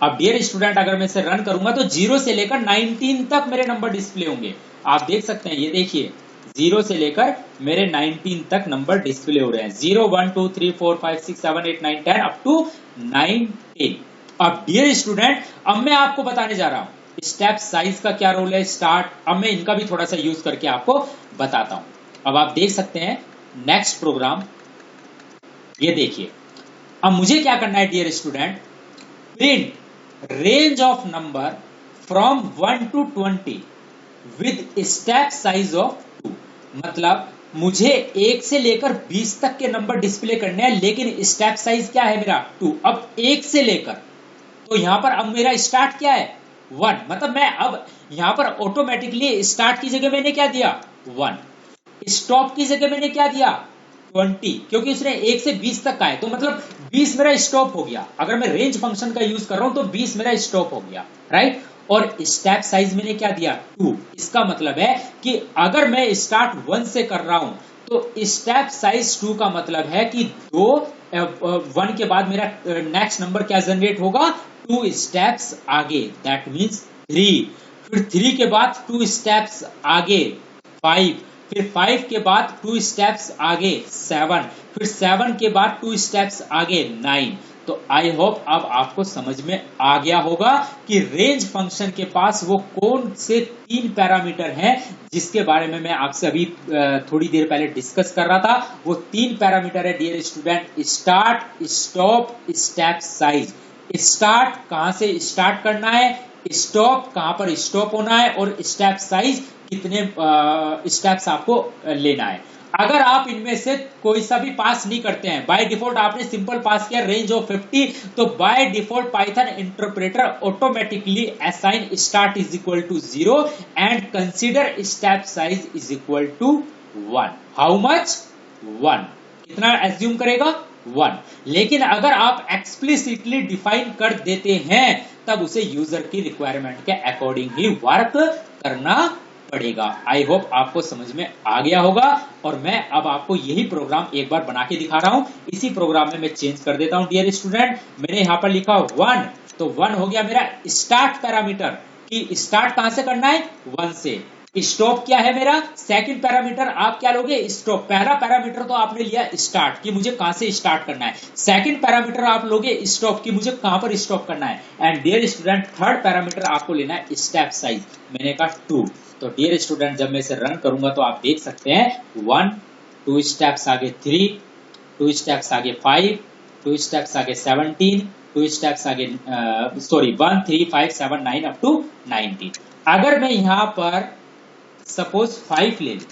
अब डियर स्टूडेंट, अगर मैं इसे रन करूंगा तो 0 से लेकर 19 तक मेरे नंबर डिस्प्ले होंगे। आप देख सकते हैं, ये देखिए 0 से लेकर मेरे 19 तक नंबर डिस्प्ले हो रहे हैं। 0 1 2 3 4 5 6 7 8 9 10 अप टू 19। अब डियर स्टूडेंट, अब मैं आपको बताने जा रहा हूं स्टेप साइज का क्या रोल है, स्टार्ट। अब मैं इनका भी थोड़ा सा यूज करके आपको बताता हूं। अब आप देख सकते हैं नेक्स्ट प्रोग्राम, ये देखिए। अब मुझे क्या करना है dear student, print range of number from 1 to 20 with step size of 2। मतलब मुझे 1 से लेकर 20 तक के नंबर डिस्प्ले करने हैं, लेकिन स्टेप साइज क्या है मेरा, 2। अब 1 से लेकर, तो यहां पर अब मेरा स्टार्ट क्या है, 1। मतलब मैं अब यहां पर ऑटोमेटिकली स्टार्ट की जगह मैंने क्या दिया, 1, स्टॉप की जगह मैंने क्या दिया, 20, क्योंकि उसने 1 से 20 तक का है, तो मतलब 20 मेरा स्टॉप हो गया। अगर मैं रेंज फंक्शन का यूज कर रहा हूं तो 20 मेरा स्टॉप हो गया, राइट। और स्टेप साइज मैंने क्या दिया, 2। इसका मतलब है कि अगर मैं स्टार्ट 1 से कर रहा हूं तो स्टेप साइज 2 का मतलब है कि 1 के बाद मेरा नेक्स्ट नंबर क्या जनरेट होगा, 2 स्टेप्स आगे, दैट मीन्स 3। फिर 3 के बाद 2 स्टेप्स आगे, 5। फिर 5 के बाद 2 स्टेप्स आगे, 7। फिर 7 के बाद 2 स्टेप्स आगे, 9। तो आई होप अब आपको समझ में आ गया होगा कि रेंज फंक्शन के पास वो कौन से 3 पैरामीटर हैं जिसके बारे में मैं आपसे अभी थोड़ी देर पहले डिस्कस कर रहा था। वो 3 पैरामीटर है dear student, start, stop, step size. Start कहां से स्टार्ट करना है, स्टॉप कहां पर स्टॉप होना है, और स्टेप साइज कितने स्टेप्स आपको लेना है। अगर आप इनमें से कोई सा भी पास नहीं करते हैं, बाय डिफॉल्ट आपने सिंपल पास किया रेंज ऑफ 50, तो by default Python interpreter automatically assign start is equal to 0 and consider step size is equal to 1। How much, 1। कितना एज्यूम करेगा, 1। लेकिन अगर आप एक्सप्लिसिटली डिफाइन कर देते हैं तब उसे यूजर की रिक्वायरमेंट के अकॉर्डिंग ही वर्क करना पड़ेगा। आई होप आपको समझ में आ गया होगा। और मैं अब आपको यही प्रोग्राम एक बार बना के दिखा रहा हूं। इसी प्रोग्राम में मैं चेंज कर देता हूं डियर स्टूडेंट। मैंने यहां पर लिखा 1, तो 1 हो गया मेरा स्टार्ट पैरामीटर, कि स्टार्ट कहां से करना है, 1 से। स्टॉप क्या है मेरा, सेकंड पैरामीटर आप क्या लोगे, स्टॉप। पहला पैरामीटर तो आपने लिया स्टार्ट, कि मुझे कहां से स्टार्ट करना है। सेकंड पैरामीटर आप लोगे स्टॉप, कि मुझे कहां पर स्टॉप करना है। And dear student third parameter आपको लेना है स्टेप साइज, मैंने कहा 2। तो डियर स्टूडेंट जब मैं इसे रन करूंगा तो आप देख सकते हैं 1, 2 स्टेप्स आगे 3, 2 स्टेप्स आगे 5, 2 स्टेप्स आगे 17, 2 स्टेप्स आगे 1 3 5 7 9 अप टू 19। अगर मैं यहाँ पर सपोज 5 ले लूं,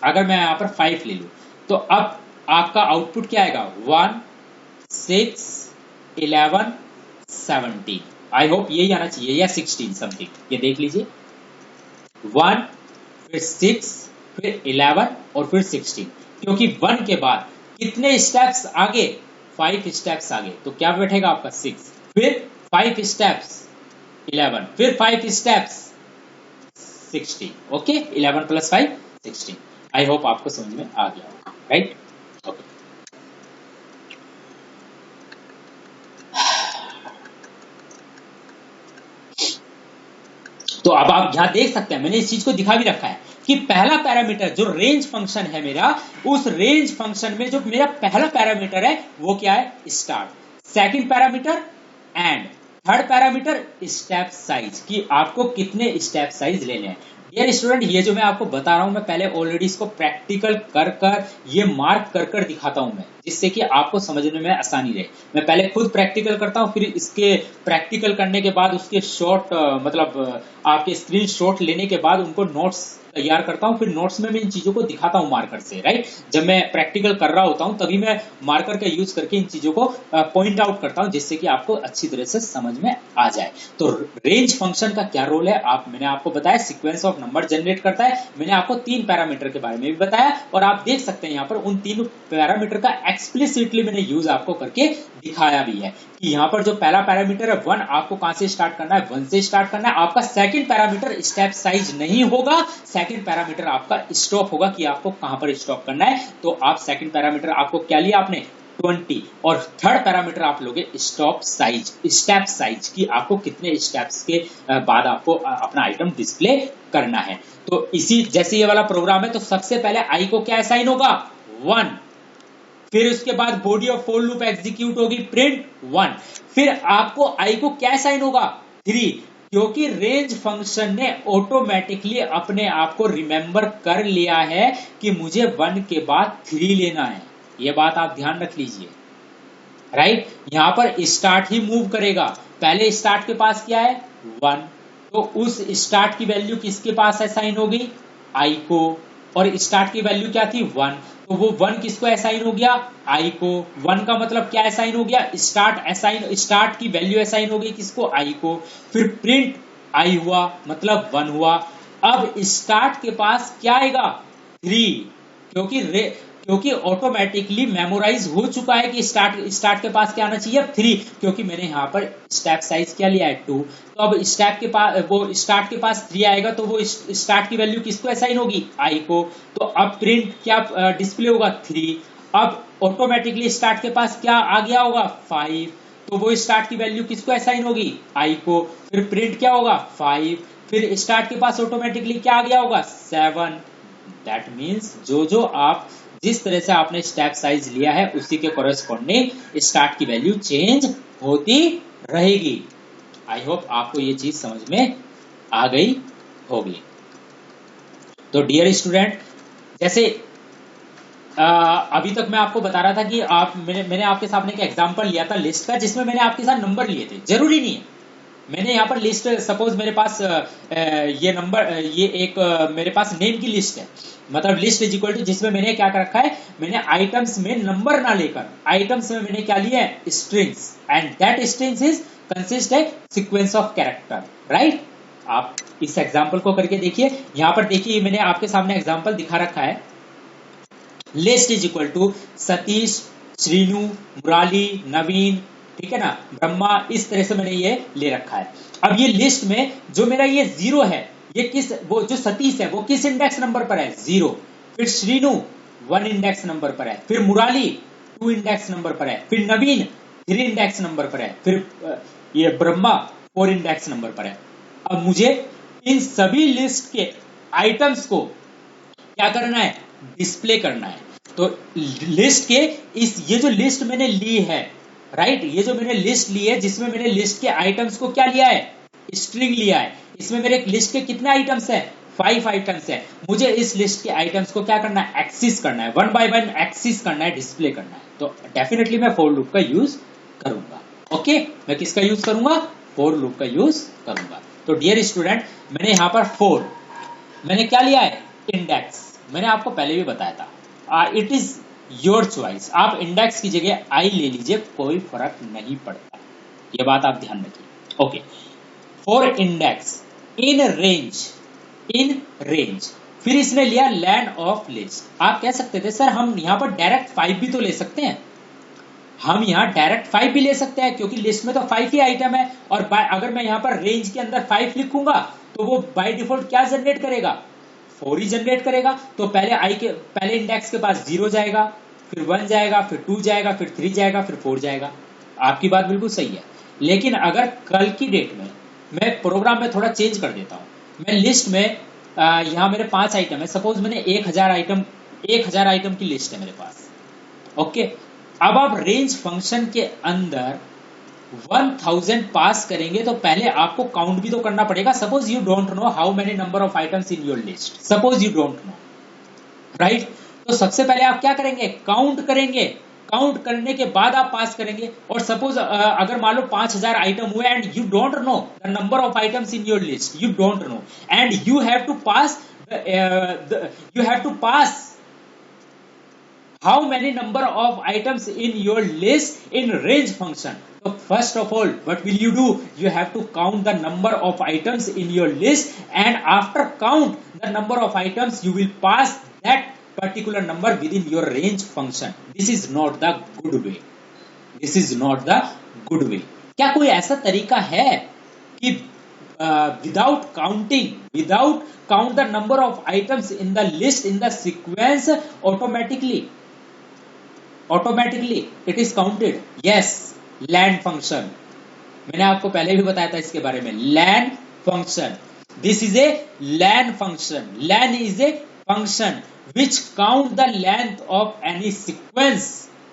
अगर मैं यहाँ पर 5 ले लूं, तो अब आपका आउटपुट क्या आएगा? 1 6 11 17। आई होप यही आना चाहिए, या 16 समथिंग, ये देख लीजिए। 1 फिर 6 फिर 11 और फिर 16, क्योंकि 1 के बाद कितने स्टेप्स आगे? 5 स्टेप्स आगे, तो क्या बैठेगा आपका? 6, फिर 5 स्टेप्स 11, फिर 5 स्टेप्स 16। ओके, 11 + 5 16। आई होप आपको समझ में आ गया होगा, राइट? ओके, तो अब आप यहां देख सकते हैं, मैंने इस चीज को दिखा भी रखा है कि पहला पैरामीटर जो रेंज फंक्शन है मेरा, उस रेंज फंक्शन में जो मेरा पहला पैरामीटर है वो क्या है? Start. Second parameter and third parameter step size, कि आपको कितने स्टेप साइज लेने हैं। डियर स्टूडेंट, ये जो मैं आपको बता रहा हूं, मैं पहले ऑलरेडी इसको प्रैक्टिकल कर ये मार्क कर दिखाता हूं मैं, जिससे कि आपको समझने में आसानी रहे। मैं पहले खुद प्रैक्टिकल करता हूं, फिर इसके प्रैक्टिकल करने के बाद उसके शॉर्ट मतलब आपके स्क्रीन शॉट लेने के बाद उनको नोट्स तैयार करता हूं, फिर नोट्स में मैं इन चीजों को दिखाता हूं मार्कर से, राइट? जब मैं प्रैक्टिकल कर रहा होता हूं तभी मैं मार्कर का यूज करके इन चीजों को पॉइंट आउट करता हूं, जिससे कि आपको अच्छी तरह से समझ में आ जाए। तो रेंज फंक्शन का क्या रोल है? मैंने आपको बताया सीक्वेंस ऑफ नंबर जनरेट करता है। मैंने आपको 3 पैरामीटर के बारे में भी बताया, और आप देख सकते हैं यहाँ पर उन 3 पैरामीटर का एक्सप्लिसिटली मैंने यूज आपको करके दिखाया भी है कि यहाँ पर जो पहला पैरामीटर है 1, आपको कहां से स्टार्ट करना है? 1 से स्टार्ट करना है। आपका सेकंड पैरामीटर स्टेप साइज नहीं होगा, सेकंड पैरामीटर आपका स्टॉप होगा, कि आपको कहां पर स्टॉप करना है। तो आप सेकंड पैरामीटर आपको क्या लिया आपने? 20, और थर्ड पैरामीटर आप लोगे स्टॉप साइज, स्टेप साइज, की आपको कितने स्टेप्स के बाद आपको अपना आइटम डिस्प्ले करना है। तो इसी जैसे ये वाला प्रोग्राम है, तो सबसे पहले आई को क्या असाइन होगा? 1, फिर उसके बाद body of for loop execute होगी, प्रिंट 1, फिर आपको आई को क्या असाइन होगा? 3, क्योंकि रेंज फंक्शन ने ऑटोमेटिकली अपने आप को रिमेंबर कर लिया है कि मुझे 1 के बाद 3 लेना है। ये बात आप ध्यान रख लीजिए, राइट? यहां पर स्टार्ट ही मूव करेगा। पहले स्टार्ट के पास क्या है? 1, तो उस स्टार्ट की वैल्यू किसके पास असाइन होगी? आई को, और स्टार्ट की वैल्यू क्या थी? 1, तो वो 1 किसको असाइन हो गया? आई को। 1 का मतलब क्या असाइन हो गया? स्टार्ट की वैल्यू असाइन हो गई किसको? आई को। फिर प्रिंट आई हुआ, मतलब 1 हुआ। अब स्टार्ट के पास क्या आएगा? 3, क्योंकि ऑटोमेटिकली मेमोराइज हो चुका है कि स्टार्ट के पास क्या आना चाहिए? 3, क्योंकि मैंने यहाँ पर स्टेप साइज क्या लिया है? 2। तो अब स्टार्ट के पास 3 आएगा, तो वो स्टार्ट की वैल्यू किसको असाइन होगी? आई को। तो अब प्रिंट क्या डिस्प्ले होगा? 3। अब ऑटोमेटिकली स्टार्ट के पास क्या आ गया होगा? 5, तो वो स्टार्ट की वैल्यू किसको असाइन होगी? आई को। फिर प्रिंट क्या होगा? 5, फिर स्टार्ट के पास ऑटोमेटिकली क्या आ गया होगा? 7। दैट मीन्स जो आप जिस तरह से आपने स्टेप साइज लिया है, उसी के कोरेस्पॉन्डिंग स्टार्ट की वैल्यू चेंज होती रहेगी। आई होप आपको ये चीज समझ में आ गई होगी। तो डियर स्टूडेंट, जैसे अभी तक मैं आपको बता रहा था कि मैंने आपके सामने एक एग्जांपल लिया था लिस्ट का, जिसमें मैंने आपके साथ नंबर लिए थे। जरूरी नहीं है, मैंने यहाँ पर लिस्ट, सपोज मेरे पास ये नंबर, ये एक मेरे पास नेम की लिस्ट है, मतलब लिस्ट इज इक्वल टू, जिसमें मैंने क्या कर रखा है? मैंने आइटम्स में नंबर ना लेकर आइटम्स में मैंने क्या लिया है? Strings, and that strings is consist है सीक्वेंस ऑफ कैरेक्टर, राइट? आप इस एग्जांपल को करके देखिए। यहाँ पर देखिए, मैंने आपके सामने एग्जांपल दिखा रखा है। List is equal to Satish, Srinu, Murali, Naveen, ठीक है ना, ब्रह्मा, इस तरह से मैंने ये ले रखा है। अब ये लिस्ट में जो मेरा ये 0 है, ये वो जो सतीश है वो किस इंडेक्स नंबर पर है? 0। फिर श्रीनु 1 इंडेक्स नंबर पर है, फिर मुराली 2 इंडेक्स नंबर पर है, फिर नवीन 3 इंडेक्स नंबर पर है, फिर ये ब्रह्मा 4 इंडेक्स नंबर पर है। अब मुझे इन सभी लिस्ट के आइटम्स को क्या करना है? डिस्प्ले करना है। तो लिस्ट के ये जो लिस्ट मैंने ली है, राइट, ये जो मैंने लिस्ट ली है, जिसमें मैंने लिस्ट के आइटम्स को क्या लिया है? स्ट्रिंग लिया है। इसमें मेरे लिस्ट के कितने आइटम्स हैं? 5 आइटम्स है, मुझे इस लिस्ट के आइटम्स को क्या करना है, एक्सेस करना है, 1 बाय 1 एक्सेस करना है, डिस्प्ले करना है, तो डेफिनेटली मैं फॉर लूप का यूज करूंगा। ओके, मैं किसका यूज करूंगा, फॉर लूप का यूज करूंगा। तो डियर स्टूडेंट, मैंने यहां पर फॉर, मैंने क्या लिया है, इंडेक्स, मैंने आपको पहले भी बताया था, इट इज योर चॉइस, आप इंडेक्स की जगह आई ले लीजिए, कोई फर्क नहीं पड़ता, ये बात आप ध्यान रखिए। Okay, for index in range, in range, फिर इसने लिया लैंड ऑफ लिस्ट। आप कह सकते थे सर हम यहां पर डायरेक्ट 5 भी तो ले सकते हैं, हम यहां डायरेक्ट 5 भी ले सकते हैं क्योंकि लिस्ट में तो 5 ही आइटम है, और अगर मैं यहां पर रेंज के अंदर 5 लिखूंगा तो वो बाय डिफॉल्ट क्या जनरेट करेगा, 4 ही जनरेट करेगा। तो पहले इंडेक्स के पास 0 जाएगा, फिर 1 जाएगा, फिर 2 जाएगा, फिर 3 जाएगा, फिर 4 जाएगा। आपकी बात बिल्कुल सही है, लेकिन अगर कल की डेट में मैं प्रोग्राम में थोड़ा चेंज कर देता हूं, मैं लिस्ट में यहां मेरे 5 आइटम है, सपोज मैंने 1000 आइटम की लिस्ट है मेरे पास। ओके, अब आप रेंज फंक्शन के अंदर 1000 पास करेंगे तो पहले आपको काउंट भी तो करना पड़ेगा। Suppose you don't know how many number of items in your list, suppose you don't no, right. तो सबसे पहले आप क्या करेंगे, काउंट करेंगे, काउंट करने के बाद आप पास करेंगे। और सपोज अगर मान लो 5000 आइटम हुए and you don't know the number of items in your list, you don't know, and you have to pass how many number of items in your list in range function. So first of all, what will you do, you have to count the number of items in your list, and after count the number of items you will pass that particular number within your range function. This is not the good way, this is not the good way. क्या कोई ऐसा तरीका है कि without count the number of items in the list in the sequence, automatically it is counted? Yes, LAN function, मैंने आपको पहले भी बताया था इसके बारे में, LAN function, this is a LAN function, LAN is a function which count the length of any sequence।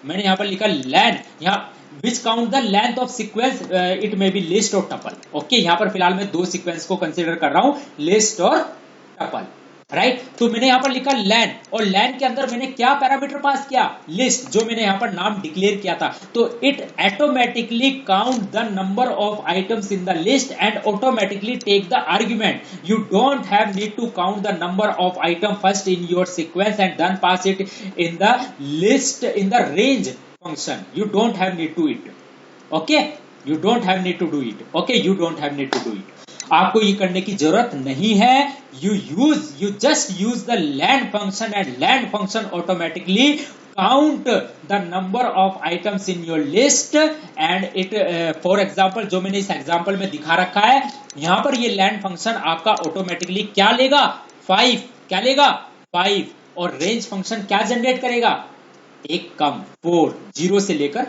मैंने यहां पर लिखा LAN, यहां which count the length of sequence, it may be list और tuple। ओके, यहां पर फिलहाल मैं 2 सीक्वेंस को कंसीडर कर रहा हूं, लिस्ट और टपल, राइट। तो मैंने यहां पर लिखा लैन, और लैन के अंदर मैंने क्या पैरामीटर पास किया, लिस्ट, जो मैंने यहां पर नाम डिक्लेयर किया था। तो it automatically count the number of items in the list and automatically take the argument. You don't have need to count the number of item first in your sequence and then pass it in the list in the range function. You don't have need to it. Okay, you don't have need to do it. Okay, you don't have need to do it. आपको ये करने की जरूरत नहीं है। You just use the LAN function and LAN function automatically count the number of items in your list and it for example, जो मैंने इस एग्जांपल में दिखा रखा है, यहां पर ये LAN function आपका ऑटोमेटिकली क्या लेगा, 5, क्या लेगा, 5, और रेंज फंक्शन क्या जनरेट करेगा, एक कम 4, 0 से लेकर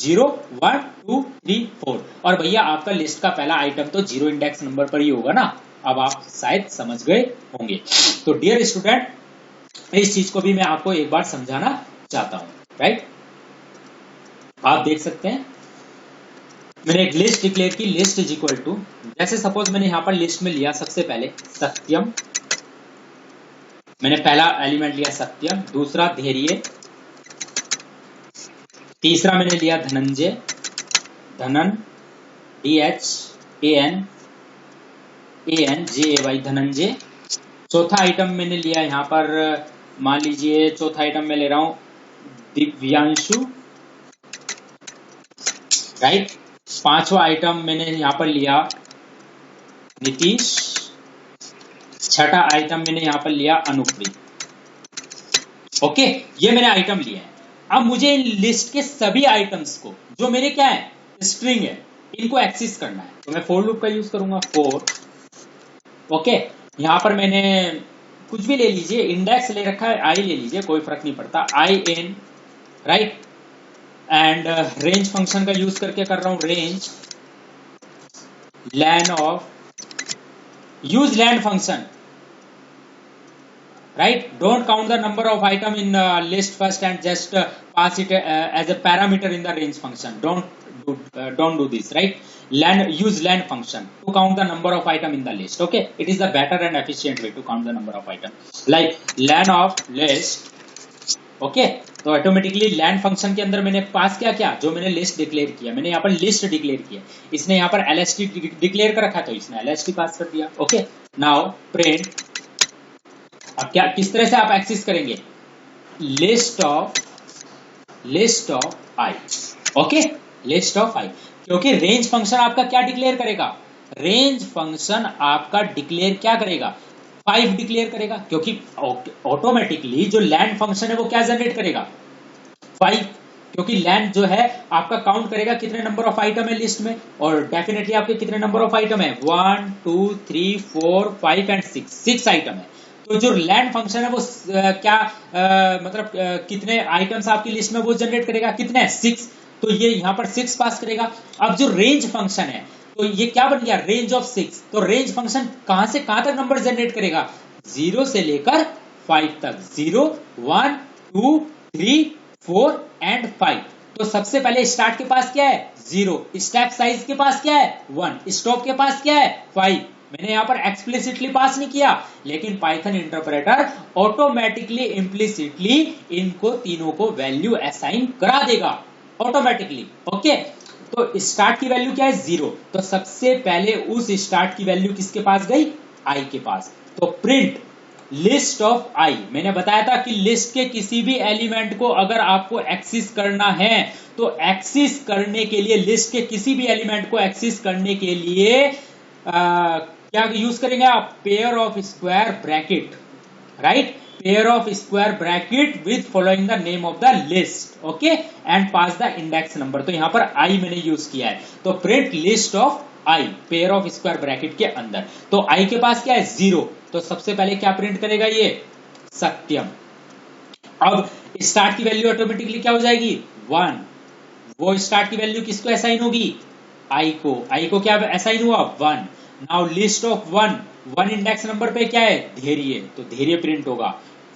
0, 1, 2, 3, 4, और भैया आपका लिस्ट का पहला आइटम तो 0 इंडेक्स नंबर पर ही होगा ना। अब आप शायद समझ गए होंगे। तो डियर स्टूडेंट, इस चीज को भी मैं आपको एक बार समझाना चाहता हूं, राइट। आप देख सकते हैं मैंने एक लिस्ट डिक्लेयर की, लिस्ट इज इक्वल टू, जैसे सपोज मैंने यहां पर लिस्ट में लिया सबसे पहले सत्यम, मैंने पहला एलिमेंट लिया सत्यम, दूसरा धैर्य, तीसरा मैंने लिया धनंजय, धनन, DHANANJAY, धनंजय। चौथा आइटम मैंने लिया यहां पर, मान लीजिए चौथा आइटम मैं ले रहा हूं दिव्यांशु, राइट। पांचवा आइटम मैंने यहां पर लिया नीतीश, छठा आइटम मैंने यहां पर लिया अनुप्रीत। ओके, ये मैंने आइटम लिया है। अब मुझे इन लिस्ट के सभी आइटम्स को, जो मेरे क्या है, स्ट्रिंग है, इनको एक्सेस करना है, तो मैं फॉर लूप का यूज करूंगा, फॉर। ओके, यहां पर मैंने कुछ भी ले लीजिए, इंडेक्स ले रखा है, आई ले लीजिए, कोई फर्क नहीं पड़ता, IN, right, and range function का यूज करके कर रहा हूं, range len of, use len function, right, don't count the number of item in list first and just pass it as a parameter in the range function, don't don't do this, right? Use len function to count the number of item in the list. Okay, it is the better and efficient way to count the number of item. Like len of list. Okay, तो automatically land function के अंदर मैंने पास क्या जो मैंने list declare किया, मैंने यहाँ पर लिस्ट डिक्लेयर किया, इसने यहाँ पर एलएसटी डिक्लेयर कर रखा तो इसने एलएसटी पास कर दिया. Okay, now print. अब क्या किस तरह से आप एक्सेस करेंगे? List of I. Okay, list of I, क्योंकि रेंज फंक्शन आपका क्या डिक्लेयर करेगा? रेंज फंक्शन आपका डिक्लेयर क्या करेगा? 5 डिक्लेयर करेगा, क्योंकि ऑटोमेटिकली जो लैंड फंक्शन है वो क्या जनरेट करेगा? 5, क्योंकि लैंड जो है आपका काउंट करेगा कितने नंबर ऑफ आइटम है लिस्ट में, और डेफिनेटली आपके कितने नंबर ऑफ आइटम है? 1 2 3 4 5 एंड 6 आइटम है. तो जो लैंड फंक्शन है वो मतलब कितने आइटम्स आपकी लिस्ट में वो जनरेट करेगा? कितने? 6. तो ये यहाँ पर 6 पास करेगा. अब जो रेंज फंक्शन है तो ये क्या बन गया? Range of 6. तो रेंज फंक्शन कहां से कहां तक नंबर जनरेट करेगा? 0 से लेकर 5 तक. 0 1 2 3 4 एंड 5. तो सबसे पहले स्टार्ट के पास क्या है? 0. स्टेप साइज के पास क्या है? 1. स्टॉप के पास क्या है? 5. मैंने यहां पर एक्सप्लिसिटली पास नहीं किया, लेकिन पाइथन इंटरप्रेटर ऑटोमेटिकली इम्प्लिसिटली इनको तीनों को वैल्यू असाइन करा देगा ऑटोमेटिकली. ओके, तो स्टार्ट की वैल्यू क्या है? 0. तो सबसे पहले उस स्टार्ट की वैल्यू किसके पास गई? आई के पास. तो प्रिंट लिस्ट ऑफ आई. मैंने बताया था कि लिस्ट के किसी भी एलिमेंट को अगर आपको एक्सेस करना है तो एक्सेस करने के लिए, लिस्ट के किसी भी एलिमेंट को एक्सेस करने के लिए क्या यूज करेंगे आप? Pair of square bracket, right? Pair of square bracket with following the name of the list. Okay, and pass the index number. तो यहां पर आई मैंने यूज किया है. तो print list of I pair of square bracket के अंदर. तो आई के पास क्या है? 0. तो सबसे पहले क्या प्रिंट करेगा? ये सत्यम. अब स्टार्ट की वैल्यू ऑटोमेटिकली क्या हो जाएगी? 1. वो स्टार्ट की वैल्यू किसको असाइन होगी? आई को. आई को क्या असाइन हुआ? 1. Now list of 1 index number पे क्या है? धैर्य. तो धैर्य प्रिंट होगा.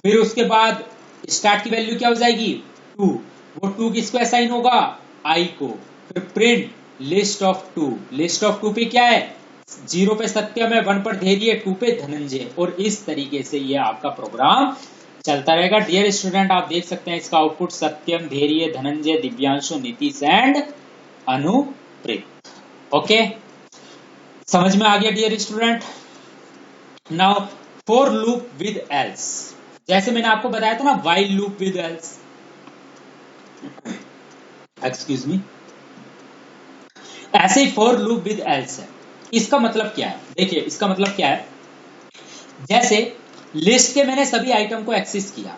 फिर उसके बाद स्टार्ट की वैल्यू क्या हो जाएगी? 2. वो 2 किसको असाइन होगा? आई को. फिर print list of 2. List of 2 पे क्या है? 0 पे सत्यम है, 1 पर धैर्य, 2 पे धनंजय. और इस तरीके से ये आपका प्रोग्राम चलता रहेगा. डियर स्टूडेंट, आप देख सकते हैं इसका output Satyam, Dhairya, Dhananjay, Divyanshu, Nitish and Anupreet. Okay, समझ में आ गया dear student? Now for loop with else. जैसे मैंने आपको बताया था ना, while loop with else. Excuse me. ऐसे ही फॉर लूप विद एल्स है. इसका मतलब क्या है? देखिए, इसका मतलब क्या है? जैसे लिस्ट के मैंने सभी आइटम को एक्सेस किया,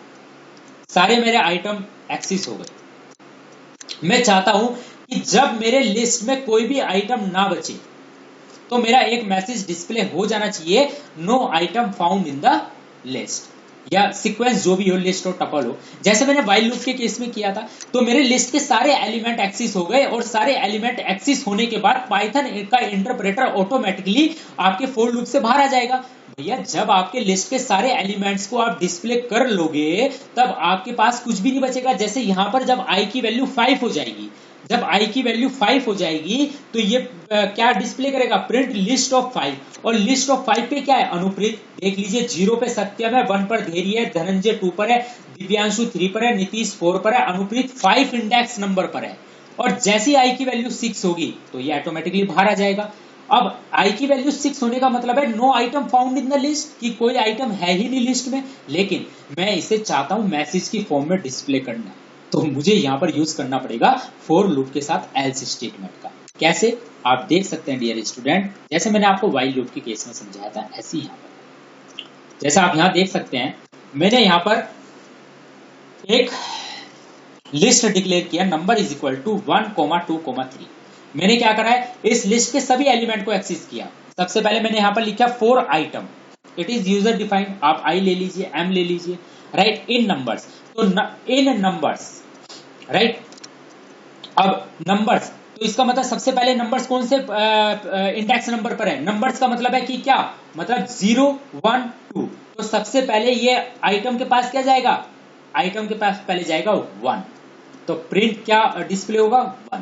सारे मेरे आइटम एक्सेस हो गए. मैं चाहता हूं कि जब मेरे लिस्ट में कोई भी आइटम ना बचे तो मेरा एक मैसेज डिस्प्ले हो जाना चाहिए, no item found in the list, या सीक्वेंस जो भी हो, लिस्ट हो, टपल हो. जैसे मैंने व्हाइल लूप के केस में किया था, तो मेरे लिस्ट के सारे एलिमेंट एक्सेस हो गए, और सारे एलिमेंट एक्सेस होने के बाद पाइथन का इंटरप्रेटर ऑटोमेटिकली आपके फॉर लूप से बाहर आ जाएगा. भैया, जब आपके लिस्ट के सारे एलिमेंट्स को आप डिस्प्ले कर लोगे तब आपके पास कुछ भी नहीं बचेगा. जैसे यहां पर जब आई की वैल्यू 5 हो जाएगी, जब आई की वैल्यू 5 हो जाएगी तो ये क्या डिस्प्ले करेगा? Print list of 5. और लिस्ट ऑफ 5 पे क्या है? अनुप्रीत. देख लीजिए, 0 पे सत्यम है, 1 पर धैर्य है, धनंजय 2 पर है, दिव्यांशु 3 पर है, नीतीश 4 पर है, अनुप्रीत 5 इंडेक्स नंबर पर है. और जैसी आई की वैल्यू 6 होगी तो ये ऑटोमेटिकली बाहर आ जाएगा. अब आई की वैल्यू 6 होने का मतलब है no item found in the list, कि कोई आइटम है ही नहीं लिस्ट में. लेकिन मैं इसे चाहता हूं मैसेज की फॉर्म में डिस्प्ले करना, तो मुझे यहां पर यूज करना पड़ेगा फॉर लूप के साथ एल्स स्टेटमेंट का. कैसे? आप देख सकते हैं डियर स्टूडेंट, जैसे मैंने आपको व्हाइल लूप के केस में समझाया था, ऐसे ही यहां पर जैसे आप यहां देख सकते हैं, मैंने यहां पर एक लिस्ट डिक्लेयर किया, नंबर इज इक्वल टू 1, 2, 3. मैंने क्या करा है? इस लिस्ट के सभी एलिमेंट को एक्सेस किया. सबसे पहले मैंने यहां पर लिखा 4 item. It is user defined. आप आई ले लीजिए, एम ले लीजिए, राइट? इन नंबर्स. तो इन नंबर्स, राइट? अब नंबर्स, तो इसका मतलब सबसे पहले नंबर्स कौन से इंडेक्स नंबर पर है? नंबर्स का मतलब है कि क्या? मतलब 0, 1, 2. तो सबसे पहले ये आइटम के पास क्या जाएगा? आइटम के पास पहले जाएगा 1. तो प्रिंट क्या डिस्प्ले होगा? 1.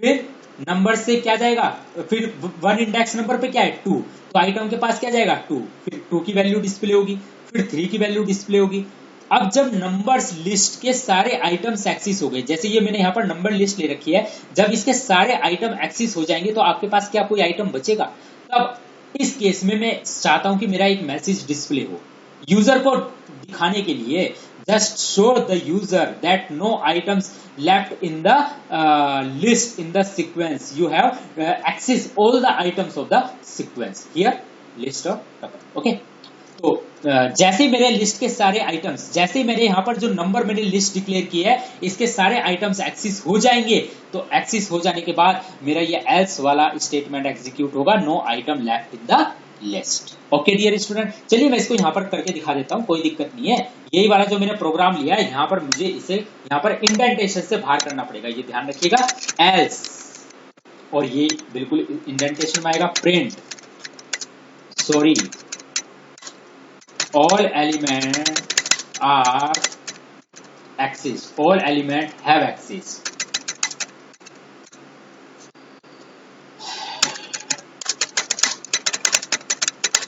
फिर नंबर से क्या जाएगा, फिर 1 इंडेक्स नंबर पे क्या है 2, तो आइटम के पास क्या जाएगा 2, फिर 2 की वैल्यू डिस्प्ले होगी, फिर 3 की वैल्यू डिस्प्ले होगी। अब जब नंबर्स लिस्ट के सारे आइटम्स एक्सिस हो गए, जैसे ये मैंने यहाँ पर नंबर लिस्ट ले रखी है, जब इसके सारे आइटम एक्सिस हो जाएंगे तो आपके पास क्या कोई आइटम बचेगा। तब इस केस में मैं चाहता हूं कि मेरा एक मैसेज डिस्प्ले हो, यूजर को दिखाने के लिए, just show the user that no items left in the list in the sequence, you have access all the items of the sequence here list of, okay. तो जैसे मेरे लिस्ट के सारे आइटम्स, जैसे मेरे यहाँ पर जो नंबर मैंने लिस्ट डिक्लेयर की है, इसके सारे आइटम्स एक्सिस हो जाएंगे, तो एक्सिस हो जाने के बाद मेरा ये एल्स वाला स्टेटमेंट एग्जीक्यूट होगा, no item left in the list. Okay dear student, चलिए मैं इसको यहाँ पर करके दिखा देता हूँ, कोई दिक्कत नहीं है। यही वाला जो मैंने प्रोग्राम लिया है, यहाँ पर मुझे इसे यहाँ पर इंडेंटेशन से बाहर करना पड़ेगा, ये ध्यान रखिएगा, एल्स, और ये बिल्कुल इंडेंटेशन में आएगा, print sorry all element are axis, all element have axis।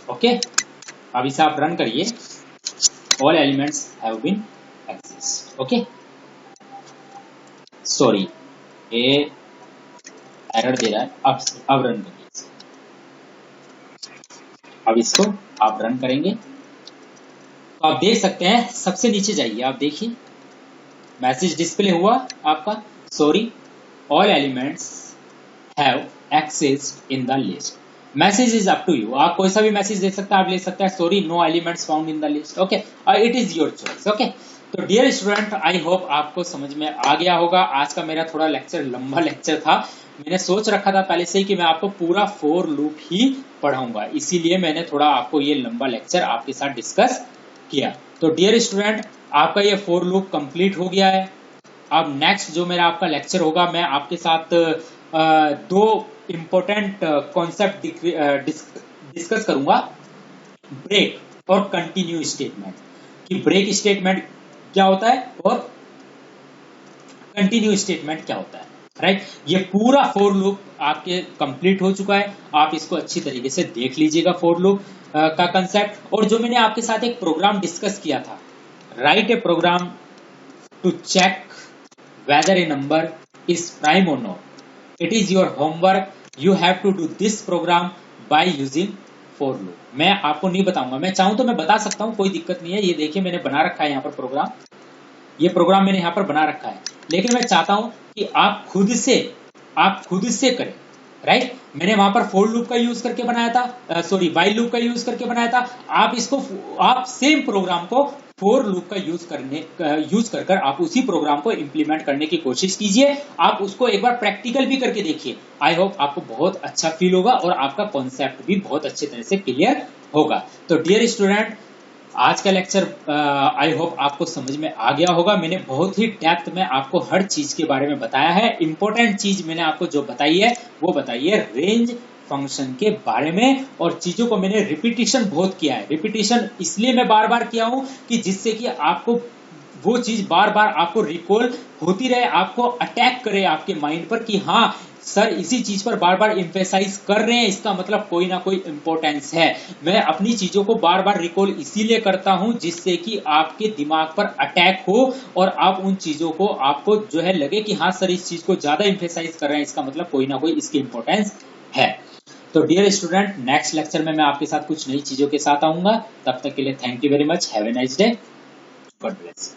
Okay, अब इसे आप रन करिए, all elements have been axis। Okay, sorry ये एरर दे रहा है, अब रन करिए इसे। अब इसको आप रन करेंगे तो आप देख सकते हैं, सबसे नीचे जाइए, आप देखिए मैसेज डिस्प्ले हुआ आपका, sorry all elements have access in the list. Message is up to you, आप कोई सा भी मैसेज दे सकते हैं, आप ले सकते हैं sorry no elements found in the list, okay, it is your choice. Okay, तो डियर स्टूडेंट, आई होप आपको समझ में आ गया होगा। आज का मेरा थोड़ा लेक्चर लंबा लेक्चर था, मैंने सोच रखा था पहले से ही कि मैं आपको पूरा फॉर लूप ही पढ़ाऊंगा, इसीलिए मैंने थोड़ा आपको ये लंबा लेक्चर आपके साथ डिस्कस किया। तो डियर स्टूडेंट, आपका ये फॉर लूप कंप्लीट हो गया है। अब नेक्स्ट जो मेरा आपका लेक्चर होगा, मैं आपके साथ दो इंपॉर्टेंट कॉन्सेप्ट डिस्कस करूंगा, ब्रेक और कंटिन्यू स्टेटमेंट, कि ब्रेक स्टेटमेंट क्या होता है और कंटिन्यू स्टेटमेंट क्या होता है, राइट। ये पूरा फॉर लूप आपके कंप्लीट हो चुका है, आप इसको अच्छी तरीके से देख लीजिएगा फॉर लूप का कंसेप्ट। और जो मैंने आपके साथ एक प्रोग्राम डिस्कस किया था, write a program to check whether a number is prime और not, it is your homework, you have to do this program by using for loop. मैं आपको नहीं बताऊंगा, मैं चाहूं तो मैं बता सकता हूं, कोई दिक्कत नहीं है। ये देखिए मैंने बना रखा है यहाँ पर प्रोग्राम, ये प्रोग्राम मैंने यहाँ पर बना रखा है, लेकिन मैं चाहता हूं कि आप खुद से करें, राइट। मैंने वहां पर फॉर लूप का यूज करके बनाया था, सॉरी व्हाइल लूप का यूज करके बनाया था। आप सेम प्रोग्राम को फॉर लूप का यूज कर आप उसी प्रोग्राम को इंप्लीमेंट करने की कोशिश कीजिए। आप उसको एक बार प्रैक्टिकल भी करके देखिए, आई होप आपको बहुत अच्छा फील होगा और आपका कॉन्सेप्ट भी बहुत अच्छे तरह से क्लियर होगा। तो डियर स्टूडेंट, आज का लेक्चर आई होप आपको समझ में आ गया होगा। मैंने बहुत ही डेप्थ में आपको हर चीज के बारे में बताया है। इंपॉर्टेंट चीज मैंने आपको जो बताई है वो बताई है रेंज फंक्शन के बारे में, और चीजों को मैंने रिपीटिशन बहुत किया है। रिपीटिशन इसलिए मैं बार बार किया हूं कि जिससे कि आपको वो चीज बार बार आपको रिकॉल होती रहे, आपको अटैक करे आपके माइंड पर कि हाँ सर इसी चीज पर बार बार एम्फेसाइज कर रहे हैं, इसका मतलब कोई ना कोई इंपॉर्टेंस है। मैं अपनी चीजों को बार बार रिकॉल इसीलिए करता हूं जिससे कि आपके दिमाग पर अटैक हो और आप उन चीजों को आपको जो है लगे कि हाँ सर इस चीज को ज्यादा एम्फेसाइज कर रहे हैं, इसका मतलब कोई ना कोई इसकी इंपॉर्टेंस है। तो डियर स्टूडेंट, नेक्स्ट लेक्चर में मैं आपके साथ कुछ नई चीजों के साथ आऊंगा। तब तक के लिए thank you very much, have a nice day, God bless.